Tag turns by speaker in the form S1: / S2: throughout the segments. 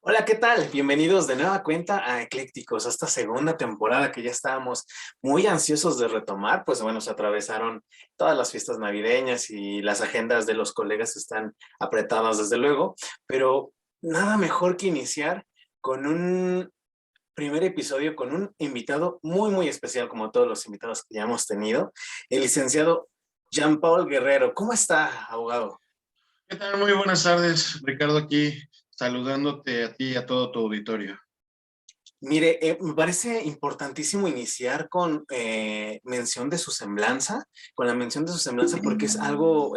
S1: Hola, ¿qué tal? Bienvenidos de nueva cuenta a Eclécticos, a esta segunda temporada que ya estábamos muy ansiosos de retomar. Pues bueno, se atravesaron todas las fiestas navideñas y las agendas de los colegas están apretadas desde luego, pero nada mejor que iniciar con un primer episodio con un invitado muy especial, como todos los invitados que ya hemos tenido, el licenciado Jean-Paul Guerrero. ¿Cómo está, abogado?
S2: ¿Qué tal? Muy buenas tardes, Ricardo, aquí saludándote a ti y a todo tu auditorio.
S1: Mire, me parece importantísimo iniciar con mención de su semblanza, con la mención de su semblanza, porque es algo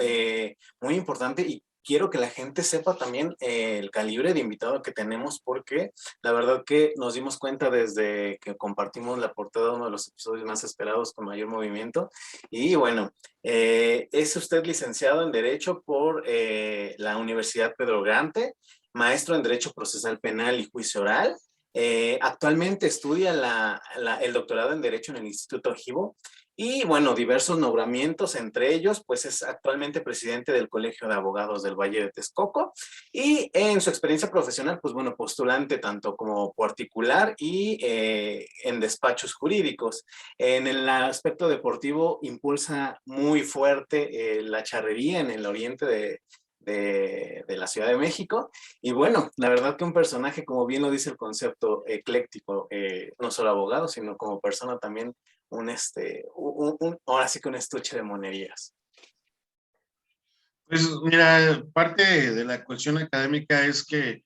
S1: muy importante y quiero que la gente sepa también el calibre de invitado que tenemos, porque la verdad que nos dimos cuenta desde que compartimos la portada de uno de los episodios más esperados con mayor movimiento. Y bueno, es usted licenciado en Derecho por la Universidad Pedro Grande, maestro en Derecho Procesal Penal y Juicio Oral. Actualmente estudia el doctorado en Derecho en el Instituto Jibo y, bueno, diversos nombramientos, entre ellos, pues es actualmente presidente del Colegio de Abogados del Valle de Texcoco y en su experiencia profesional, pues bueno, postulante tanto como particular y en despachos jurídicos. En el aspecto deportivo impulsa muy fuerte la charrería en el oriente de la Ciudad de México. Y bueno, la verdad que un personaje, como bien lo dice el concepto ecléctico, no solo abogado, sino como persona también, ahora sí que un estuche de monerías.
S2: Pues mira, parte de la cuestión académica es que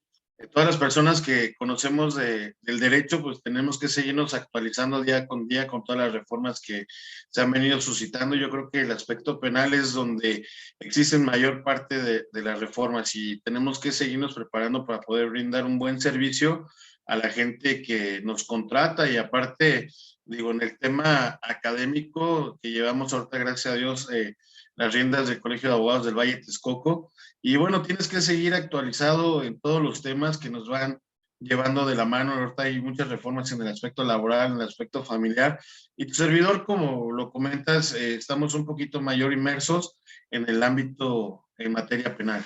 S2: todas las personas que conocemos del derecho, pues tenemos que seguirnos actualizando día con todas las reformas que se han venido suscitando. Yo creo que el aspecto penal es donde existen mayor parte de las reformas y tenemos que seguirnos preparando para poder brindar un buen servicio a la gente que nos contrata y aparte, digo, en el tema académico que llevamos ahorita, gracias a Dios, las riendas del Colegio de Abogados del Valle de Texcoco. Y bueno, tienes que seguir actualizado en todos los temas que nos van llevando de la mano. Ahorita hay muchas reformas en el aspecto laboral, en el aspecto familiar. Y tu servidor, como lo comentas, estamos un poquito mayor inmersos en el ámbito en materia penal.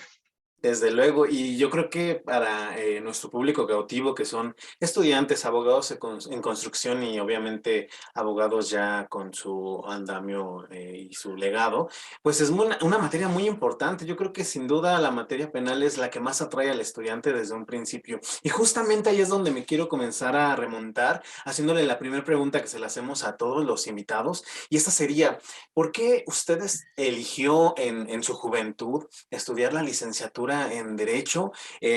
S1: Desde luego, y yo creo que para nuestro público cautivo, que son estudiantes, abogados en construcción y obviamente abogados ya con su andamio y su legado, pues es una materia muy importante. Yo creo que sin duda la materia penal es la que más atrae al estudiante desde un principio. Y justamente ahí es donde me quiero comenzar a remontar, haciéndole la primera pregunta que se la hacemos a todos los invitados, y esta sería, ¿por qué ustedes eligió en su juventud estudiar la licenciatura en Derecho?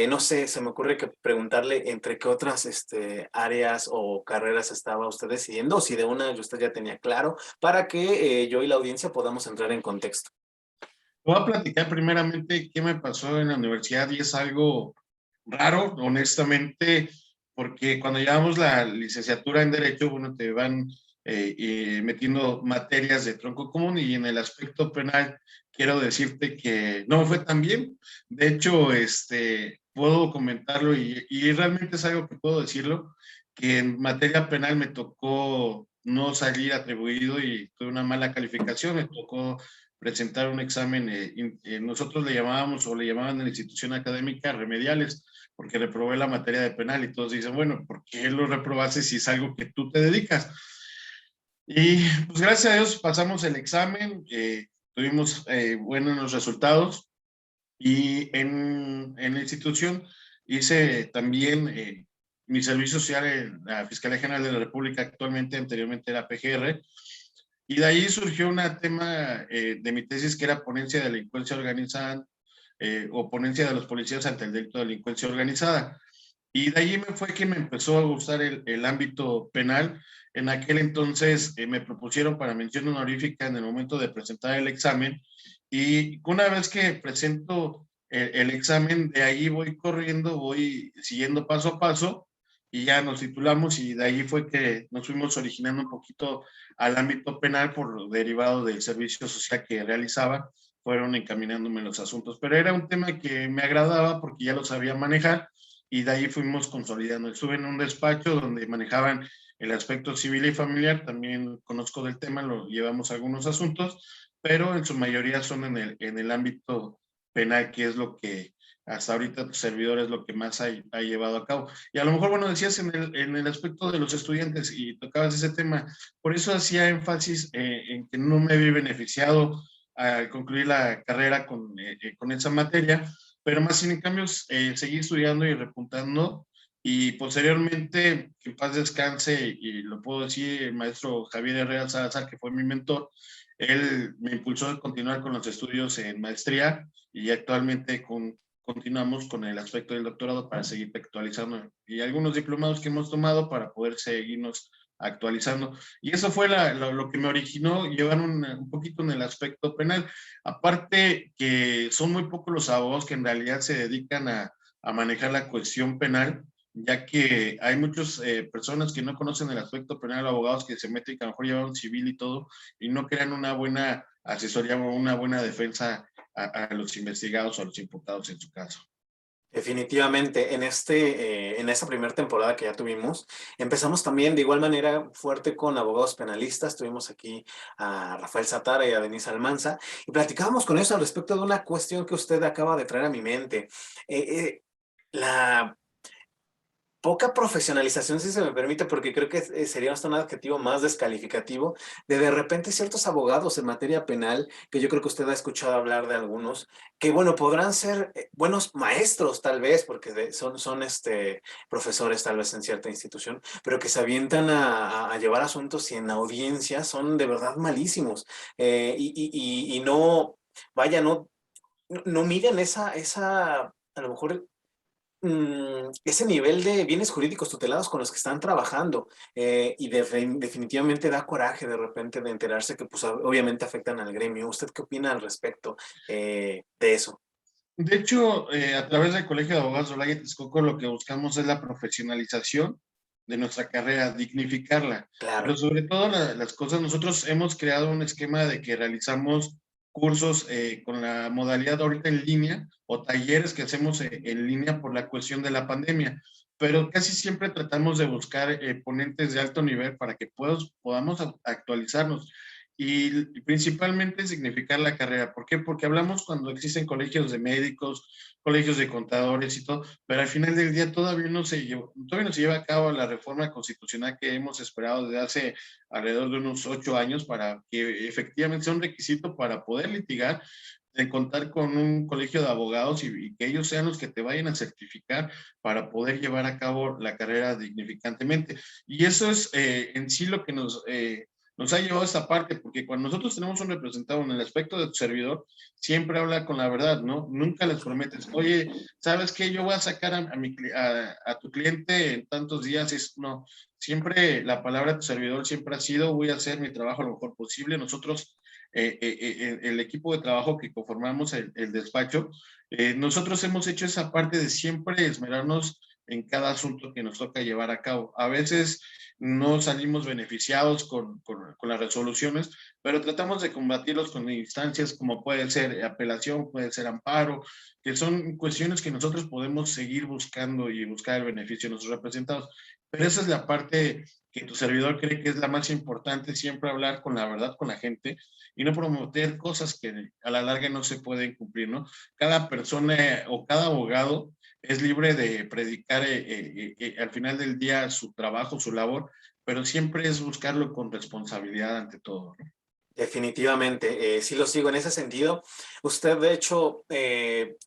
S1: No sé, se me ocurre que preguntarle entre qué otras áreas o carreras estaba usted decidiendo, o si de una usted ya tenía claro, para que yo y la audiencia podamos entrar en contexto.
S2: Voy a platicar primeramente qué me pasó en la universidad y es algo raro, honestamente, porque cuando llevamos la licenciatura en Derecho, bueno, te van metiendo materias de tronco común y en el aspecto penal quiero decirte que no me fue tan bien. De hecho, puedo comentarlo y realmente es algo que puedo decirlo, que en materia penal me tocó no salir atribuido y tuve una mala calificación, me tocó presentar un examen, nosotros le llamábamos o le llamaban en la institución académica remediales, porque reprobé la materia de penal y todos dicen, bueno, ¿por qué lo reprobaste si es algo que tú te dedicas? Y pues gracias a Dios pasamos el examen, tuvimos buenos resultados y en la institución hice también mi servicio social en la Fiscalía General de la República, actualmente, anteriormente era PGR, y de ahí surgió un tema de mi tesis que era ponencia de delincuencia organizada o ponencia de los policías ante el delito de delincuencia organizada. Y de allí me fue que me empezó a gustar el ámbito penal. En aquel entonces me propusieron para mención honorífica en el momento de presentar el examen. Y una vez que presento el examen, de ahí voy corriendo, voy siguiendo paso a paso y ya nos titulamos y de ahí fue que nos fuimos originando un poquito al ámbito penal por derivado del servicio social que realizaba, fueron encaminándome los asuntos, pero era un tema que me agradaba porque ya lo sabía manejar y de ahí fuimos consolidando. Estuve en un despacho donde manejaban el aspecto civil y familiar, también conozco del tema, lo llevamos algunos asuntos, pero en su mayoría son en el ámbito penal, que es lo que hasta ahorita tu servidor es lo que más ha llevado a cabo. Y a lo mejor, bueno, decías en el aspecto de los estudiantes y tocabas ese tema, por eso hacía énfasis en que no me vi beneficiado al concluir la carrera con esa materia, pero más sin en cambio seguí estudiando y repuntando. Y posteriormente, que en paz descanse, y lo puedo decir, el maestro Javier Herrera Salazar, que fue mi mentor, él me impulsó a continuar con los estudios en maestría y actualmente continuamos con el aspecto del doctorado para seguir actualizando y algunos diplomados que hemos tomado para poder seguirnos actualizando. Y eso fue lo que me originó llevar un poquito en el aspecto penal. Aparte que son muy pocos los abogados que en realidad se dedican a manejar la cuestión penal, ya que hay muchas personas que no conocen el aspecto penal, abogados que se meten, que a lo mejor llevan civil y todo, y no crean una buena asesoría o una buena defensa a los investigados o a los imputados en su caso.
S1: Definitivamente, en esta primera temporada que ya tuvimos, empezamos también de igual manera fuerte con abogados penalistas. Tuvimos aquí a Rafael Satara y a Denise Almanza y platicábamos con ellos al respecto de una cuestión que usted acaba de traer a mi mente. La poca profesionalización, si se me permite, porque creo que sería hasta un adjetivo más descalificativo, de repente ciertos abogados en materia penal, que yo creo que usted ha escuchado hablar de algunos, que bueno, podrán ser buenos maestros tal vez, porque son profesores tal vez en cierta institución, pero que se avientan a llevar asuntos y en audiencia son de verdad malísimos. Y no, vaya, no miden a lo mejor ese nivel de bienes jurídicos tutelados con los que están trabajando definitivamente da coraje de repente de enterarse que pues obviamente afectan al gremio. ¿Usted qué opina al respecto de eso?
S2: De hecho, a través del Colegio de Abogados de Olaya y Texcoco, lo que buscamos es la profesionalización de nuestra carrera, dignificarla. Pero
S1: Claro.
S2: sobre todo las cosas, nosotros hemos creado un esquema de que realizamos cursos con la modalidad ahorita en línea o talleres que hacemos en línea por la cuestión de la pandemia. Pero casi siempre tratamos de buscar ponentes de alto nivel para que podamos actualizarnos y principalmente significar la carrera. ¿Por qué? Porque hablamos cuando existen colegios de médicos, colegios de contadores y todo, pero al final del día todavía no se lleva a cabo la reforma constitucional que hemos esperado desde hace alrededor de unos 8 años para que efectivamente sea un requisito para poder litigar, de contar con un colegio de abogados y que ellos sean los que te vayan a certificar para poder llevar a cabo la carrera dignificantemente. Y eso es en sí lo que nos ha llevado a esta parte, porque cuando nosotros tenemos un representado en el aspecto de tu servidor, siempre habla con la verdad, ¿no? Nunca les prometes, oye, ¿sabes qué? Yo voy a sacar a tu cliente en tantos días. No, siempre la palabra de tu servidor siempre ha sido, voy a hacer mi trabajo lo mejor posible. Nosotros, el equipo de trabajo que conformamos el despacho, nosotros hemos hecho esa parte de siempre esmerarnos en cada asunto que nos toca llevar a cabo. A veces no salimos beneficiados con las resoluciones, pero tratamos de combatirlos con instancias como puede ser apelación, puede ser amparo, que son cuestiones que nosotros podemos seguir buscando y buscar el beneficio de nuestros representados. Pero esa es la parte que tu servidor cree que es la más importante, siempre hablar con la verdad con la gente y no promover cosas que a la larga no se pueden cumplir, ¿no? Cada persona o cada abogado es libre de predicar al final del día su trabajo, su labor, pero siempre es buscarlo con responsabilidad ante todo, ¿no?
S1: Definitivamente, sí lo sigo en ese sentido. Usted, de hecho,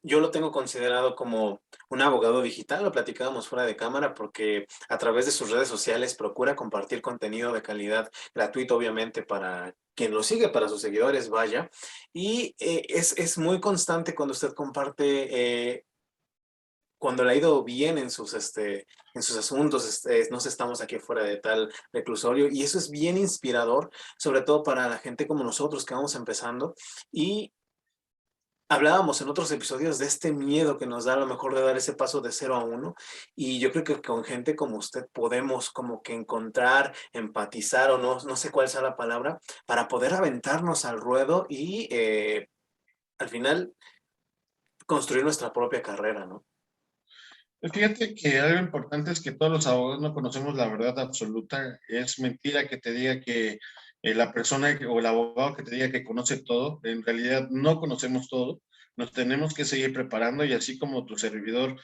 S1: yo lo tengo considerado como un abogado digital, lo platicábamos fuera de cámara, porque a través de sus redes sociales procura compartir contenido de calidad gratuito, obviamente, para quien lo sigue, para sus seguidores, vaya. Y es muy constante cuando usted comparte cuando le ha ido bien en sus asuntos, no estamos aquí fuera de tal reclusorio, y eso es bien inspirador, sobre todo para la gente como nosotros que vamos empezando. Y hablábamos en otros episodios de este miedo que nos da a lo mejor de dar ese paso de 0 a 1, y yo creo que con gente como usted podemos como que encontrar, empatizar, o no sé cuál sea la palabra, para poder aventarnos al ruedo y al final construir nuestra propia carrera, ¿no?
S2: Fíjate que algo importante es que todos los abogados no conocemos la verdad absoluta. Es mentira que te diga que la persona o el abogado que te diga que conoce todo, en realidad no conocemos todo. nos tenemos que seguir preparando y así como tu servidor,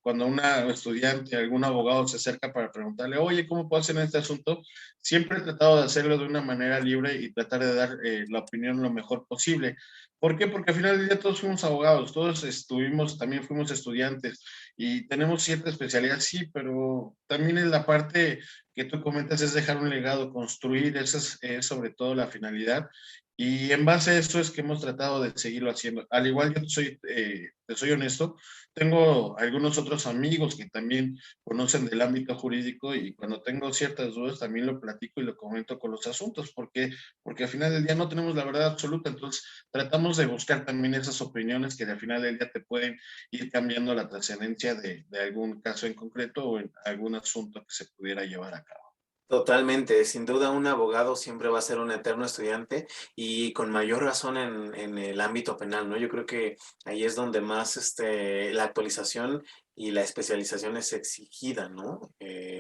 S2: cuando una estudiante, algún abogado se acerca para preguntarle, oye, ¿cómo puedo hacer en este asunto? Siempre he tratado de hacerlo de una manera libre y tratar de dar la opinión lo mejor posible. ¿Por qué? Porque al final del día todos fuimos abogados, todos estuvimos, también fuimos estudiantes y tenemos cierta especialidad, sí, pero también en la parte que tú comentas es dejar un legado, construir, esa es sobre todo la finalidad. Y en base a eso es que hemos tratado de seguirlo haciendo. Al igual yo te soy honesto, tengo algunos otros amigos que también conocen del ámbito jurídico y cuando tengo ciertas dudas también lo platico y lo comento con los asuntos, porque al final del día no tenemos la verdad absoluta, entonces tratamos de buscar también esas opiniones que al final del día te pueden ir cambiando la trascendencia de algún caso en concreto o en algún asunto que se pudiera llevar a cabo.
S1: Totalmente, sin duda un abogado siempre va a ser un eterno estudiante y con mayor razón en el ámbito penal, ¿no? Yo creo que ahí es donde más la actualización y la especialización es exigida, ¿no?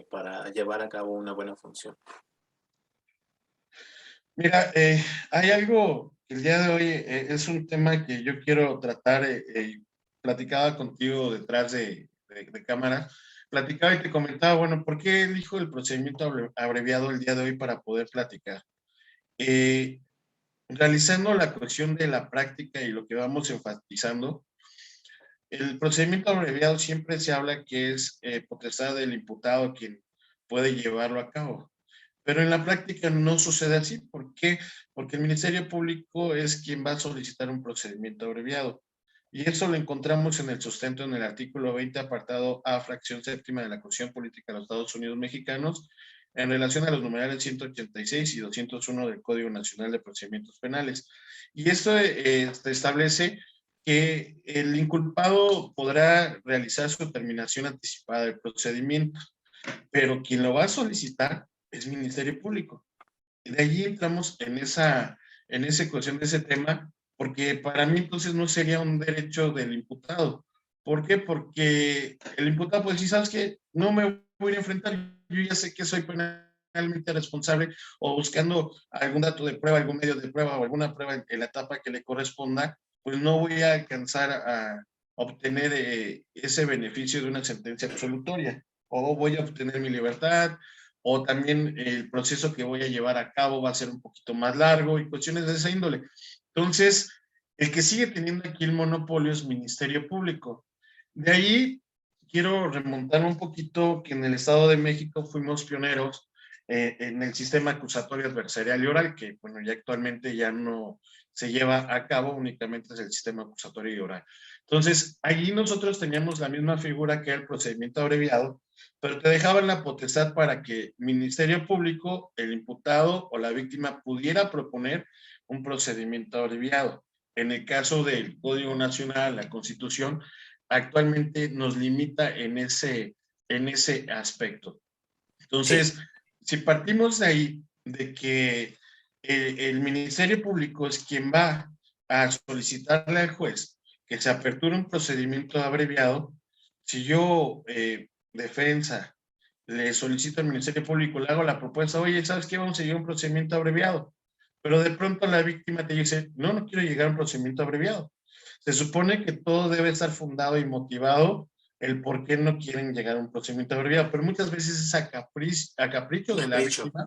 S1: Para llevar a cabo una buena función.
S2: Mira, hay algo que el día de hoy es un tema que yo quiero tratar, platicaba contigo detrás de cámara, platicaba y te comentaba, bueno, ¿por qué elijo el procedimiento abreviado el día de hoy para poder platicar? Eh, Realizando la cuestión de la práctica y lo que vamos enfatizando, el procedimiento abreviado siempre se habla que es potestad del imputado quien puede llevarlo a cabo. Pero en la práctica no sucede así. ¿Por qué? Porque el Ministerio Público es quien va a solicitar un procedimiento abreviado. Y eso lo encontramos en el sustento en el artículo 20, apartado A, fracción séptima de la Constitución Política de los Estados Unidos Mexicanos, en relación a los numerales 186 y 201 del Código Nacional de Procedimientos Penales. Y esto establece que el inculpado podrá realizar su terminación anticipada del procedimiento, pero quien lo va a solicitar es Ministerio Público. Y de allí entramos en esa cuestión de ese tema, porque para mí entonces no sería un derecho del imputado. ¿Por qué? Porque el imputado puede decir, ¿sabes qué? No me voy a enfrentar, yo ya sé que soy penalmente responsable o buscando algún dato de prueba, algún medio de prueba o alguna prueba en la etapa que le corresponda, pues no voy a alcanzar a obtener ese beneficio de una sentencia absolutoria o voy a obtener mi libertad o también el proceso que voy a llevar a cabo va a ser un poquito más largo y cuestiones de esa índole. Entonces, el que sigue teniendo aquí el monopolio es Ministerio Público. De ahí quiero remontar un poquito que en el Estado de México fuimos pioneros en el sistema acusatorio adversarial y oral, que bueno, ya actualmente ya no se lleva a cabo, únicamente es el sistema acusatorio y oral. Entonces, allí nosotros teníamos la misma figura que el procedimiento abreviado, pero te dejaban la potestad para que Ministerio Público, el imputado o la víctima pudiera proponer un procedimiento abreviado. En el caso del Código Nacional, la Constitución, actualmente nos limita en ese aspecto.
S1: Sí,
S2: Entonces, si partimos de ahí, de que el Ministerio Público es quien va a solicitarle al juez que se aperture un procedimiento abreviado, si yo, defensa, le solicito al Ministerio Público, le hago la propuesta, oye, ¿sabes qué? Vamos a llegar a un procedimiento abreviado. Pero de pronto la víctima te dice, no, no quiero llegar a un procedimiento abreviado. Se supone que todo debe estar fundado y motivado el por qué no quieren llegar a un procedimiento abreviado, pero muchas veces es a capricho de la
S1: capricho.
S2: víctima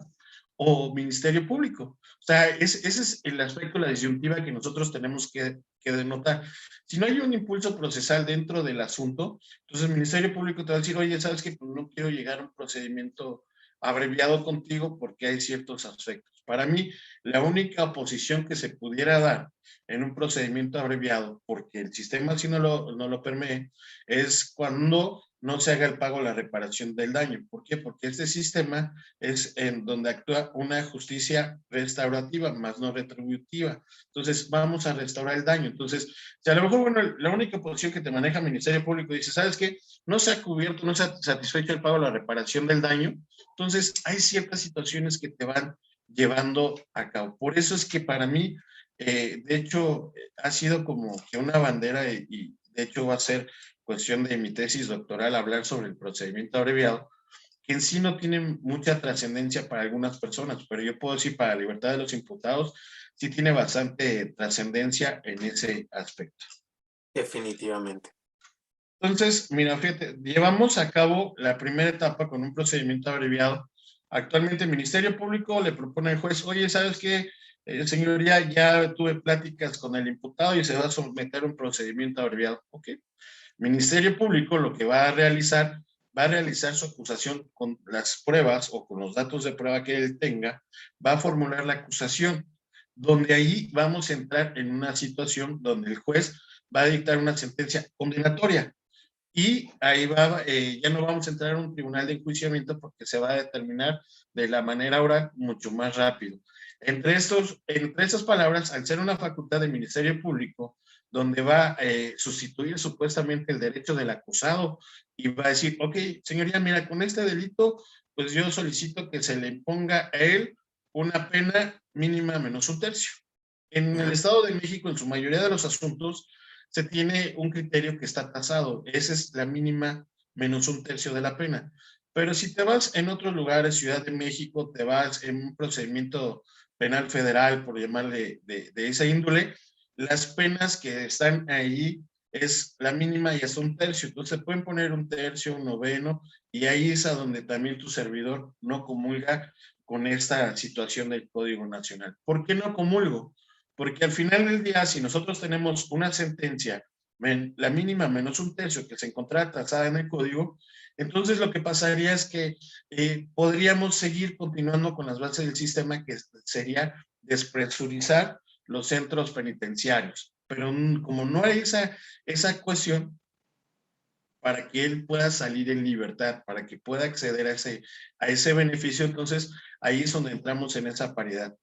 S2: o Ministerio Público. O sea, ese es el aspecto de la disyuntiva que nosotros tenemos que denotar. Si no hay un impulso procesal dentro del asunto, entonces el Ministerio Público te va a decir, oye, ¿sabes qué? Pues no quiero llegar a un procedimiento abreviado contigo porque hay ciertos aspectos. Para mí, la única oposición que se pudiera dar en un procedimiento abreviado, porque el sistema así no lo permite, es cuando no se haga el pago o la reparación del daño. ¿Por qué? Porque este sistema es en donde actúa una justicia restaurativa, más no retributiva. Entonces, vamos a restaurar el daño. Entonces, si a lo mejor, bueno, la única posición que te maneja el Ministerio Público dice, ¿sabes qué? No se ha cubierto, no se ha satisfecho el pago o la reparación del daño. Entonces, hay ciertas situaciones que te van llevando a cabo. Por eso es que para mí, de hecho, ha sido como que una bandera y de hecho va a ser cuestión de mi tesis doctoral hablar sobre el procedimiento abreviado, que en sí no tienen mucha trascendencia para algunas personas, pero yo puedo decir para la libertad de los imputados, sí tiene bastante trascendencia en ese aspecto.
S1: Definitivamente.
S2: Entonces, mira, fíjate, llevamos a cabo la primera etapa con un procedimiento abreviado. Actualmente el Ministerio Público le propone al juez, oye, ¿sabes qué? Señoría, ya tuve pláticas con el imputado y se va a someter a un procedimiento abreviado. Ok. Ministerio Público lo que va a realizar su acusación con las pruebas o con los datos de prueba que él tenga, va a formular la acusación, donde ahí vamos a entrar en una situación donde el juez va a dictar una sentencia condenatoria. Y ahí va, ya no vamos a entrar a un tribunal de enjuiciamiento porque se va a determinar de la manera oral mucho más rápido. Entre estas palabras, al ser una facultad del Ministerio Público, donde va a sustituir supuestamente el derecho del acusado y va a decir, ok, señoría, mira, con este delito, pues yo solicito que se le imponga a él una pena mínima menos un tercio. En el Estado de México, en su mayoría de los asuntos, se tiene un criterio que está tasado. Esa es la mínima menos un tercio de la pena. Pero si te vas en otros lugares, Ciudad de México, te vas en un procedimiento penal federal, por llamarle de esa índole, las penas que están ahí es la mínima y hasta un tercio. Entonces se pueden poner un tercio, un noveno, y ahí es a donde también tu servidor no comulga con esta situación del Código Nacional. ¿Por qué no comulgo? Porque al final del día, si nosotros tenemos una sentencia, la mínima menos un tercio que se encontrara trazada en el código, entonces lo que pasaría es que podríamos seguir continuando con las bases del sistema, que sería despresurizar los centros penitenciarios. Pero como no hay esa cuestión, para que él pueda salir en libertad, para que pueda acceder a ese beneficio, entonces ahí es donde entramos en esa paridad.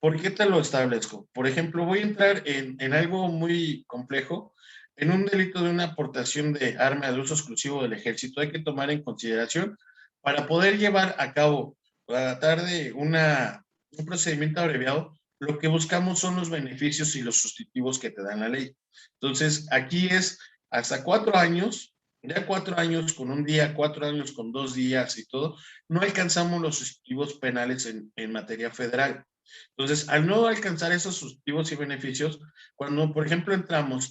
S2: ¿Por qué te lo establezco? Por ejemplo, voy a entrar en algo muy complejo. En un delito de una aportación de arma de uso exclusivo del ejército, hay que tomar en consideración para poder llevar a cabo, para tratar de un procedimiento abreviado, lo que buscamos son los beneficios y los sustitutivos que te dan la ley. Entonces, aquí es hasta 4 años, ya 4 años con un día, 4 años con 2 días y todo, no alcanzamos los sustitutivos penales en materia federal. Entonces, al no alcanzar esos sustitutivos y beneficios, cuando, por ejemplo,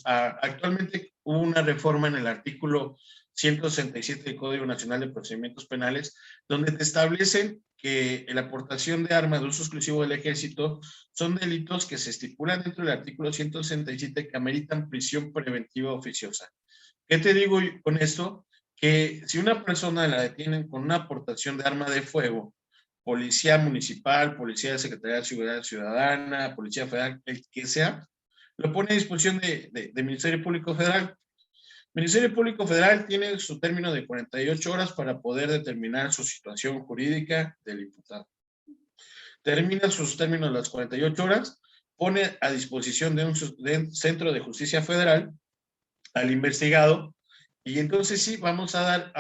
S2: actualmente hubo una reforma en el artículo 167 del Código Nacional de Procedimientos Penales, donde te establecen que la aportación de armas de uso exclusivo del ejército son delitos que se estipulan dentro del artículo 167 que ameritan prisión preventiva oficiosa. ¿Qué te digo con esto? Que si una persona la detienen con una aportación de arma de fuego, policía municipal, policía de Secretaría de Seguridad Ciudadana, policía federal, el que sea, lo pone a disposición de Ministerio Público Federal. Ministerio Público Federal tiene su término de 48 horas para poder determinar su situación jurídica del imputado. Termina sus términos las 48 horas, pone a disposición de un centro de justicia federal al investigado, y entonces sí, vamos a dar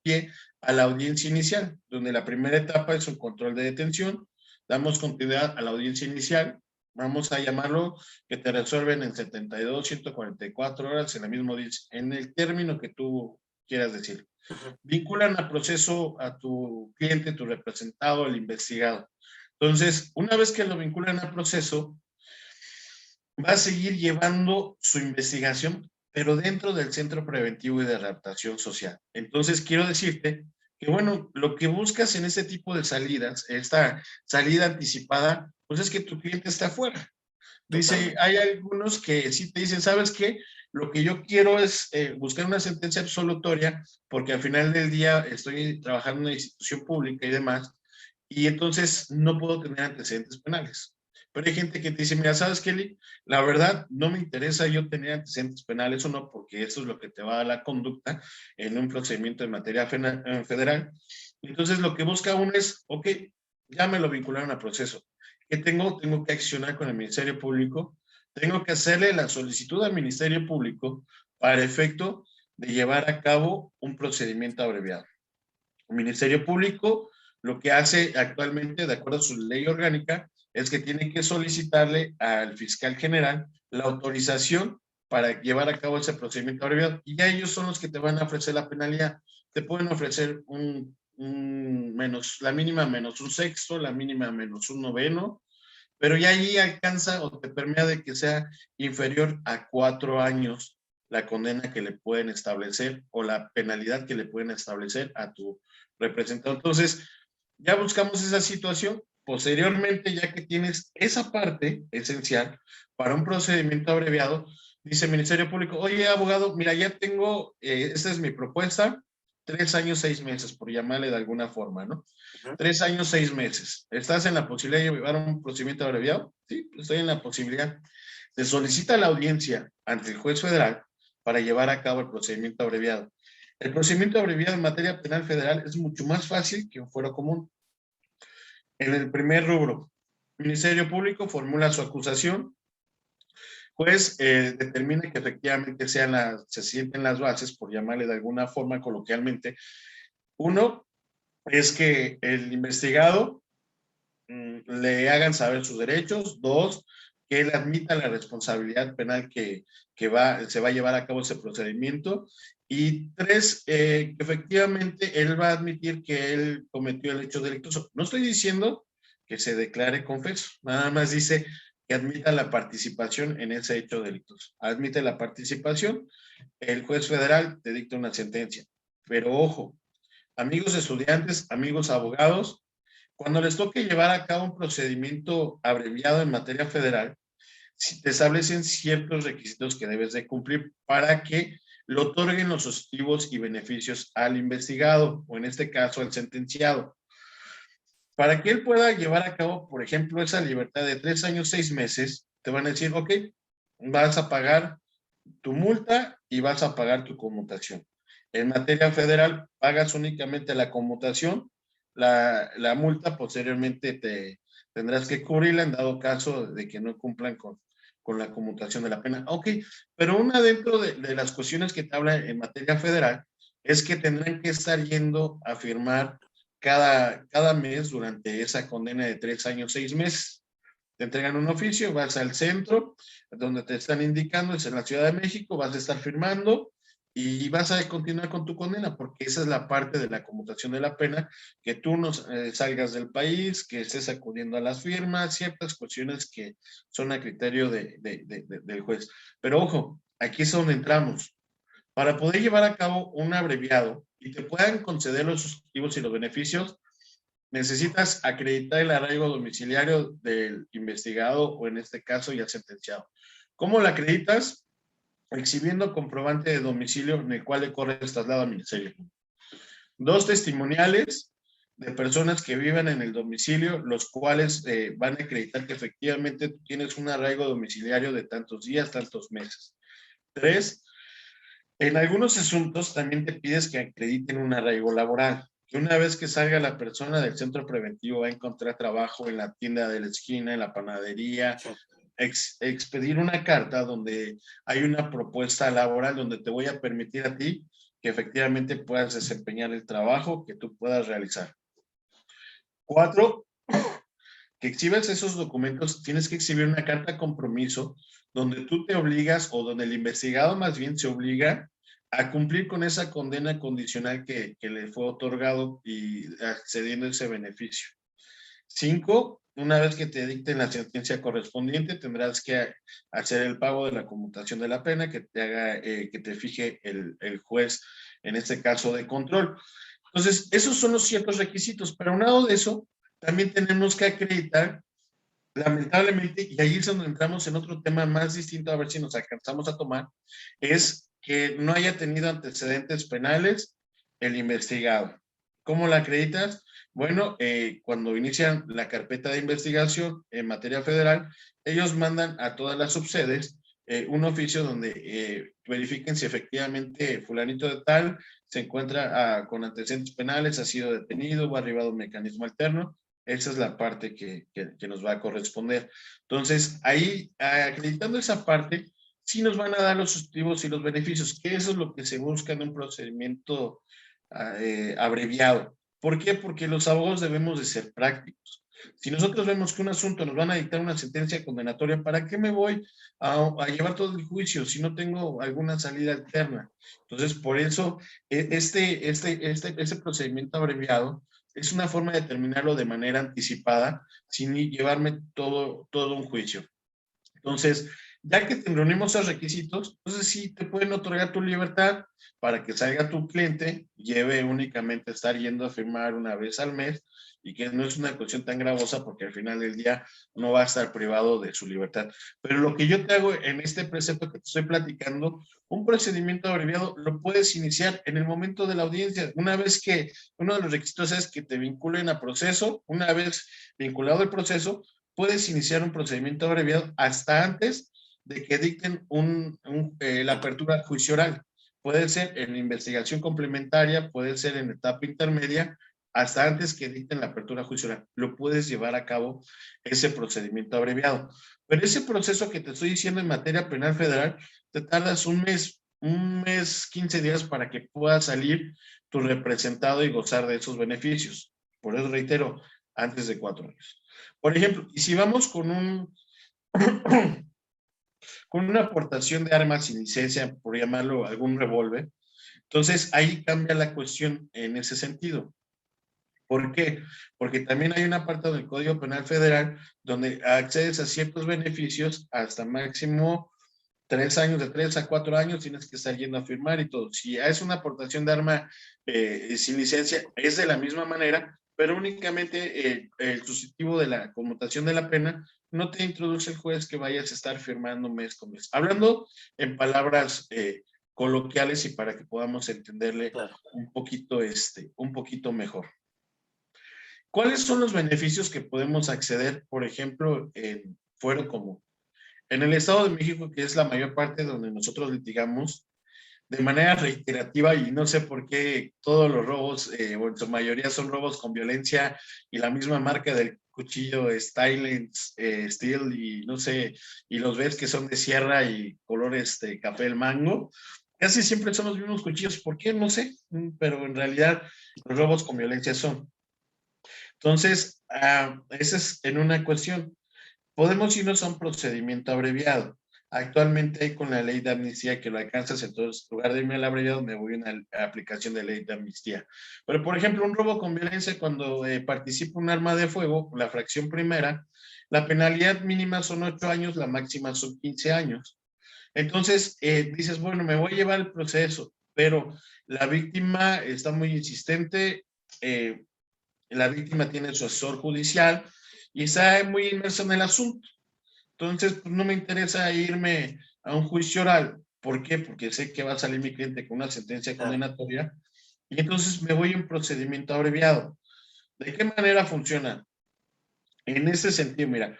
S2: pie a la audiencia inicial, donde la primera etapa es un control de detención, damos continuidad a la audiencia inicial, vamos a llamarlo que te resuelven en 72, 144 horas en la misma audiencia, en el término que tú quieras decir. Vinculan a proceso a tu cliente, tu representado, el investigado. Entonces, una vez que lo vinculan a proceso, va a seguir llevando su investigación, pero dentro del Centro Preventivo y de Adaptación Social. Entonces, quiero decirte que, bueno, lo que buscas en este tipo de salidas, esta salida anticipada, pues es que tu cliente está afuera. Dice, hay algunos que sí te dicen, ¿sabes qué? Lo que yo quiero es buscar una sentencia absolutoria, porque al final del día estoy trabajando en una institución pública y demás, y entonces no puedo tener antecedentes penales. Pero hay gente que te dice, mira, ¿sabes, Kelly? La verdad, no me interesa yo tener antecedentes penales o no, porque eso es lo que te va a dar la conducta en un procedimiento de materia federal. Entonces, lo que busca uno es, ok, ya me lo vincularon a proceso. ¿Qué tengo? Tengo que accionar con el Ministerio Público, tengo que hacerle la solicitud al Ministerio Público para efecto de llevar a cabo un procedimiento abreviado. El Ministerio Público lo que hace actualmente, de acuerdo a su ley orgánica, es que tiene que solicitarle al fiscal general la autorización para llevar a cabo ese procedimiento abreviado, y ya ellos son los que te van a ofrecer la penalidad. Te pueden ofrecer la mínima menos un sexto, la mínima menos un noveno, pero ya allí alcanza o te permea de que sea inferior a 4 años la condena que le pueden establecer o la penalidad que le pueden establecer a tu representante. Entonces, ya buscamos esa situación. Posteriormente, ya que tienes esa parte esencial para un procedimiento abreviado, dice el Ministerio Público, oye, abogado, mira, ya tengo, esta es mi propuesta, 3 años, 6 meses, por llamarle de alguna forma, ¿no? 3 años, 6 meses. ¿Estás en la posibilidad de llevar un procedimiento abreviado? Sí, estoy en la posibilidad. Se solicita la audiencia ante el juez federal para llevar a cabo el procedimiento abreviado. El procedimiento abreviado en materia penal federal es mucho más fácil que un fuero común. En el primer rubro, el Ministerio Público formula su acusación, juez determina que efectivamente se sienten las bases, por llamarle de alguna forma coloquialmente. Uno es que el investigado le hagan saber sus derechos. Dos, que él admita la responsabilidad penal que se va a llevar a cabo ese procedimiento. Y tres, que efectivamente él va a admitir que él cometió el hecho delictuoso. No estoy diciendo que se declare confeso, nada más dice que admita la participación en ese hecho delictuoso. Admite la participación, el juez federal te dicta una sentencia. Pero ojo, amigos estudiantes, amigos abogados, cuando les toque llevar a cabo un procedimiento abreviado en materia federal, te establecen ciertos requisitos que debes de cumplir para que le otorguen los sustitutivos y beneficios al investigado, o en este caso al sentenciado. Para que él pueda llevar a cabo, por ejemplo, esa libertad de 3 años, 6 meses, te van a decir, ok, vas a pagar tu multa y vas a pagar tu conmutación. En materia federal, pagas únicamente la conmutación, la multa posteriormente tendrás que cubrirla en dado caso de que no cumplan con la conmutación de la pena. Ok, pero una dentro de las cuestiones que te habla en materia federal es que tendrán que estar yendo a firmar cada mes durante esa condena de 3 años, 6 meses. Te entregan un oficio, vas al centro, donde te están indicando, es en la Ciudad de México, vas a estar firmando y vas a continuar con tu condena, porque esa es la parte de la conmutación de la pena, que tú no salgas del país, que estés acudiendo a las firmas, ciertas cuestiones que son a criterio del juez. Pero ojo, aquí es donde entramos. Para poder llevar a cabo un abreviado y te puedan conceder los sustitutivos y los beneficios, necesitas acreditar el arraigo domiciliario del investigado o en este caso ya sentenciado. ¿Cómo lo acreditas? Exhibiendo comprobante de domicilio en el cual le corres traslado al ministerio. 2 testimoniales de personas que viven en el domicilio, los cuales van a acreditar que efectivamente tú tienes un arraigo domiciliario de tantos días, tantos meses. 3, en algunos asuntos también te pides que acrediten un arraigo laboral, que una vez que salga la persona del centro preventivo va a encontrar trabajo en la tienda de la esquina, en la panadería, expedir una carta donde hay una propuesta laboral donde te voy a permitir a ti que efectivamente puedas desempeñar el trabajo que tú puedas realizar. 4, que exhibas esos documentos, tienes que exhibir una carta de compromiso donde tú te obligas o donde el investigado más bien se obliga a cumplir con esa condena condicional que le fue otorgado y accediendo a ese beneficio. 5, una vez que te dicten la sentencia correspondiente, tendrás que hacer el pago de la conmutación de la pena que te haga, que te fije el juez, en este caso de control. Entonces, esos son los ciertos requisitos, pero aunado de eso, también tenemos que acreditar, lamentablemente, y ahí es donde entramos en otro tema más distinto, a ver si nos alcanzamos a tomar, es que no haya tenido antecedentes penales el investigado. ¿Cómo la acreditas? Bueno, cuando inician la carpeta de investigación en materia federal, ellos mandan a todas las subsedes un oficio donde verifiquen si efectivamente fulanito de tal se encuentra con antecedentes penales, ha sido detenido o ha arribado a un mecanismo alterno. Esa es la parte que nos va a corresponder. Entonces, ahí, acreditando esa parte, sí nos van a dar los sustitutivos y los beneficios, que eso es lo que se busca en un procedimiento abreviado. ¿Por qué? Porque los abogados debemos de ser prácticos. Si nosotros vemos que un asunto nos van a dictar una sentencia condenatoria, ¿para qué me voy a llevar todo el juicio si no tengo alguna salida alterna? Entonces, por eso, este procedimiento abreviado es una forma de terminarlo de manera anticipada, sin llevarme todo un juicio. Entonces, ya que te reunimos esos requisitos, entonces sí te pueden otorgar tu libertad para que salga tu cliente, lleve únicamente estar yendo a firmar una vez al mes y que no es una cuestión tan gravosa porque al final del día no va a estar privado de su libertad. Pero lo que yo te hago en este precepto que te estoy platicando, un procedimiento abreviado lo puedes iniciar en el momento de la audiencia. Una vez que uno de los requisitos es que te vinculen a proceso, una vez vinculado al proceso, puedes iniciar un procedimiento abreviado hasta antes de que dicten la apertura juicio oral. Puede ser en investigación complementaria, puede ser en etapa intermedia, hasta antes que dicten la apertura juicio oral. Lo puedes llevar a cabo ese procedimiento abreviado. Pero ese proceso que te estoy diciendo en materia penal federal, te tardas un mes, 15 días para que pueda salir tu representado y gozar de esos beneficios. Por eso reitero, antes de 4 años. Por ejemplo, y si vamos con una aportación de armas sin licencia, por llamarlo algún revólver, entonces ahí cambia la cuestión en ese sentido. ¿Por qué? Porque también hay una parte del Código Penal Federal donde accedes a ciertos beneficios hasta máximo 3 años, de 3 a 4 años, tienes que estar yendo a firmar y todo. Si es una aportación de arma sin licencia, es de la misma manera, pero únicamente el sustitutivo de la conmutación de la pena no te introduce el juez que vayas a estar firmando mes con mes. Hablando en palabras coloquiales y para que podamos entenderle
S1: Claro.
S2: un poquito mejor. ¿Cuáles son los beneficios que podemos acceder, por ejemplo, en fuero común? En el Estado de México, que es la mayor parte donde nosotros litigamos, de manera reiterativa, y no sé por qué todos los robos, o en su mayoría son robos con violencia, y la misma marca del cuchillo Stylens, Steel, y no sé, y los ves que son de sierra y color café el mango, casi siempre son los mismos cuchillos. ¿Por qué? No sé, pero en realidad los robos con violencia son. Entonces, esa es en una cuestión. Podemos irnos a un procedimiento abreviado. Actualmente hay con la ley de amnistía que lo alcanzas, entonces en lugar de irme al abreviado me voy a una aplicación de ley de amnistía. Pero por ejemplo, un robo con violencia, cuando participa un arma de fuego, la fracción primera, la penalidad mínima son 8 años, la máxima son 15 años. Entonces dices, bueno, me voy a llevar el proceso, pero la víctima está muy insistente, la víctima tiene su asesor judicial y está muy inmersa en el asunto. Entonces, pues, no me interesa irme a un juicio oral. ¿Por qué? Porque sé que va a salir mi cliente con una sentencia
S1: Claro.
S2: condenatoria y entonces me voy a un procedimiento abreviado. ¿De qué manera funciona? En ese sentido, mira,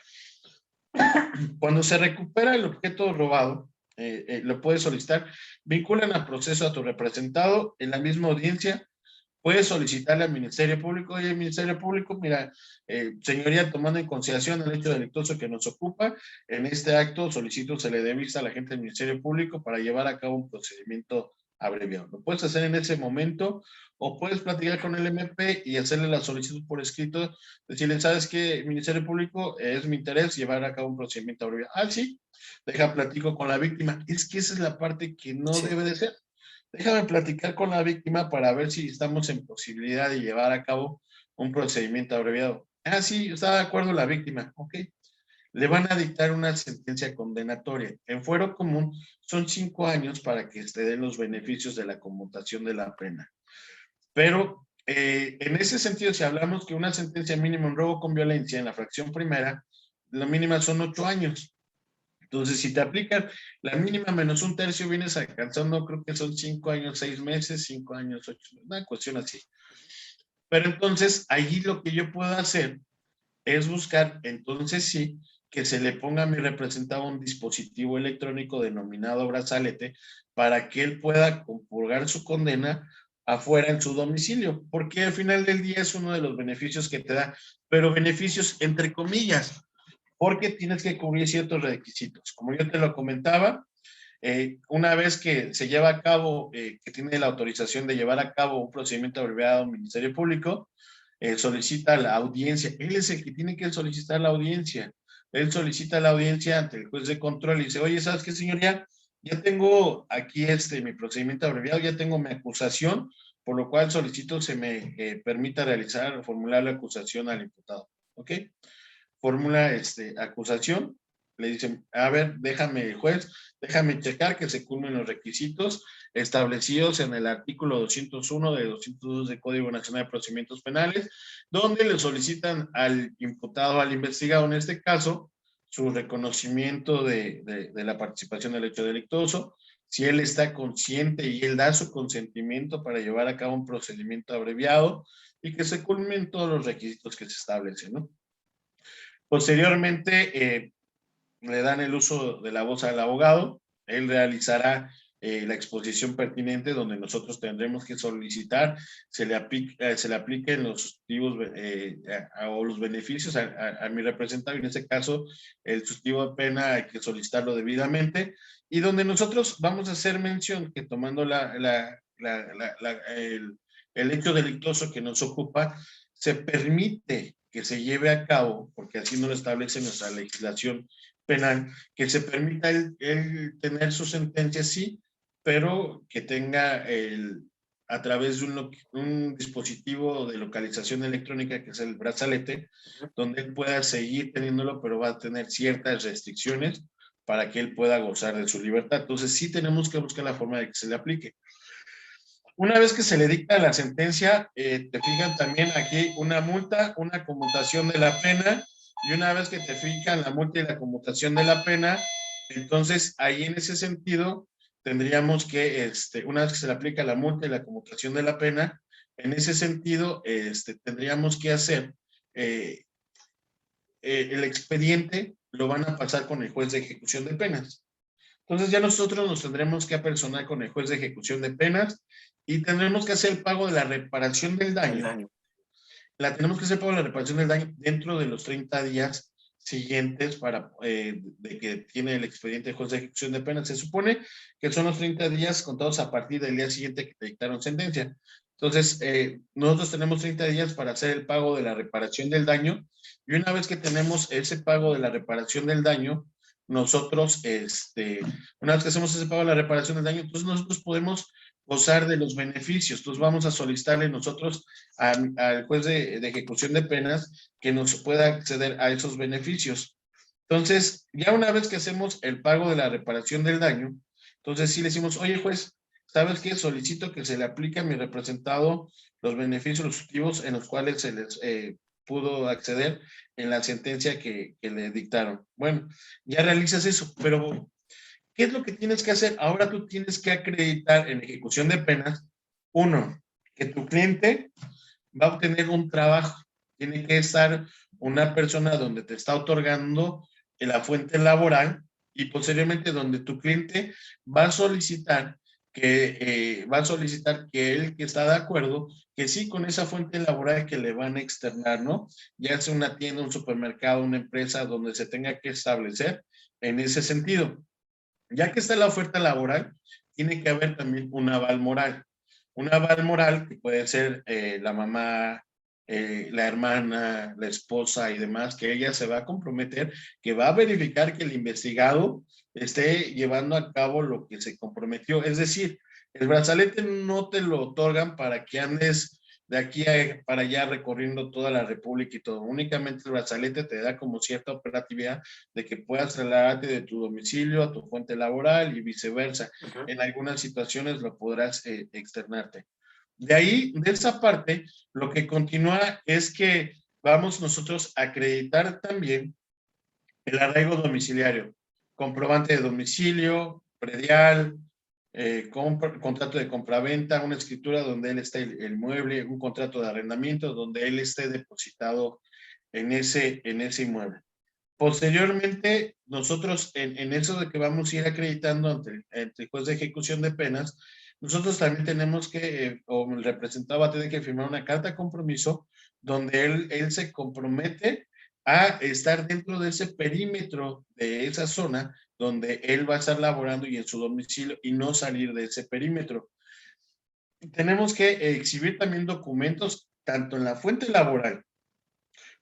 S2: cuando se recupera el objeto robado, lo puedes solicitar, vinculan al proceso a tu representado en la misma audiencia. Puedes solicitarle al Ministerio Público, oye, Ministerio Público, mira, señoría, tomando en consideración el hecho delictuoso que nos ocupa, en este acto solicito se le dé vista a la gente del Ministerio Público para llevar a cabo un procedimiento abreviado. Lo puedes hacer en ese momento o puedes platicar con el MP y hacerle la solicitud por escrito, decirle, ¿sabes qué, Ministerio Público? Es mi interés llevar a cabo un procedimiento abreviado. Ah, sí, deja platico con la víctima. Es que esa es la parte que no
S1: Sí.
S2: debe de ser. Déjame platicar con la víctima para ver si estamos en posibilidad de llevar a cabo un procedimiento abreviado. Ah, sí, está de acuerdo la víctima. Ok. Le van a dictar una sentencia condenatoria. En fuero común son 5 años para que se den los beneficios de la conmutación de la pena. Pero en ese sentido, si hablamos que una sentencia mínima en robo con violencia en la fracción primera, la mínima son 8 años. Entonces, si te aplican la mínima menos un tercio, vienes alcanzando, creo que son 5 años, 6 meses, 5 años, 8 meses, una cuestión así. Pero entonces, allí lo que yo puedo hacer es buscar, entonces sí, que se le ponga a mi representado un dispositivo electrónico denominado brazalete para que él pueda compurgar su condena afuera en su domicilio, porque al final del día es uno de los beneficios que te da, pero beneficios entre comillas, porque tienes que cubrir ciertos requisitos. Como yo te lo comentaba, una vez que se lleva a cabo, que tiene la autorización de llevar a cabo un procedimiento abreviado al Ministerio Público, solicita la audiencia. Él es el que tiene que solicitar la audiencia. Él solicita la audiencia ante el juez de control y dice, oye, ¿sabes qué, señoría? Ya tengo aquí mi procedimiento abreviado, ya tengo mi acusación, por lo cual solicito se me permita realizar, formular la acusación al imputado. ¿Ok? Fórmula acusación, le dicen, a ver, déjame, juez, déjame checar que se cumplen los requisitos establecidos en el artículo 201 de 202 del Código Nacional de Procedimientos Penales, donde le solicitan al imputado, al investigado en este caso, su reconocimiento de la participación del hecho delictuoso, si él está consciente y él da su consentimiento para llevar a cabo un procedimiento abreviado y que se culmen todos los requisitos que se establecen, ¿no? Posteriormente, le dan el uso de la voz al abogado, él realizará la exposición pertinente donde nosotros tendremos que solicitar se le apliquen los sustitutivos o los beneficios a mi representado, en este caso el sustitutivo de pena hay que solicitarlo debidamente, y donde nosotros vamos a hacer mención que tomando el hecho delictuoso que nos ocupa, se permite que se lleve a cabo, porque así no lo establece nuestra legislación penal, que se permita el tener su sentencia, sí, pero que tenga a través de un dispositivo de localización electrónica, que es el brazalete, donde él pueda seguir teniéndolo, pero va a tener ciertas restricciones para que él pueda gozar de su libertad. Entonces, sí tenemos que buscar la forma de que se le aplique. Una vez que se le dicta la sentencia, te fijan también aquí una multa, una conmutación de la pena, y una vez que te fijan la multa y la conmutación de la pena, entonces ahí en ese sentido tendríamos que, una vez que se le aplica la multa y la conmutación de la pena, en ese sentido tendríamos que hacer el expediente, lo van a pasar con el juez de ejecución de penas. Entonces ya nosotros nos tendremos que apersonar con el juez de ejecución de penas y tendremos que hacer el pago de la reparación del daño. Tenemos que hacer el pago de la reparación del daño dentro de los 30 días siguientes de que tiene el expediente de juez de ejecución de penas. Se supone que son los 30 días contados a partir del día siguiente que te dictaron sentencia. Entonces, nosotros tenemos 30 días para hacer el pago de la reparación del daño, y una vez que tenemos ese pago de la reparación del daño, nosotros, una vez que hacemos ese pago de la reparación del daño, entonces nosotros podemos gozar de los beneficios. Entonces vamos a solicitarle nosotros al juez de ejecución de penas que nos pueda acceder a esos beneficios. Entonces, ya una vez que hacemos el pago de la reparación del daño, entonces sí le decimos, oye juez, ¿sabes qué? Solicito que se le aplique a mi representado los beneficios sustitutivos en los cuales se les pudo acceder en la sentencia que le dictaron. Bueno, ya realizas eso, pero ¿qué es lo que tienes que hacer? Ahora tú tienes que acreditar en ejecución de penas, uno, que tu cliente va a obtener un trabajo. Tiene que estar una persona donde te está otorgando la fuente laboral y posteriormente donde tu cliente va a solicitar que él que está de acuerdo, que sí con esa fuente laboral que le van a externar, ¿no? Ya sea una tienda, un supermercado, una empresa donde se tenga que establecer en ese sentido. Ya que está la oferta laboral, tiene que haber también un aval moral. Un aval moral que puede ser la mamá, la hermana, la esposa y demás, que ella se va a comprometer, que va a verificar que el investigado esté llevando a cabo lo que se comprometió. Es decir, el brazalete no te lo otorgan para que andes de aquí para allá recorriendo toda la República y todo. Únicamente el brazalete te da como cierta operatividad de que puedas trasladarte de tu domicilio a tu fuente laboral y viceversa. En algunas situaciones lo podrás externarte. De ahí, de esa parte, lo que continúa es que vamos nosotros a acreditar también el arraigo domiciliario, comprobante de domicilio, predial, contrato de compraventa, una escritura donde él esté el mueble, un contrato de arrendamiento donde él esté depositado en ese inmueble. Posteriormente, nosotros en eso de que vamos a ir acreditando ante el juez de ejecución de penas, nosotros también tenemos que, o el representado va a tener que firmar una carta de compromiso donde él se compromete a estar dentro de ese perímetro de esa zona donde él va a estar laborando y en su domicilio y no salir de ese perímetro. Tenemos que exhibir también documentos tanto en la fuente laboral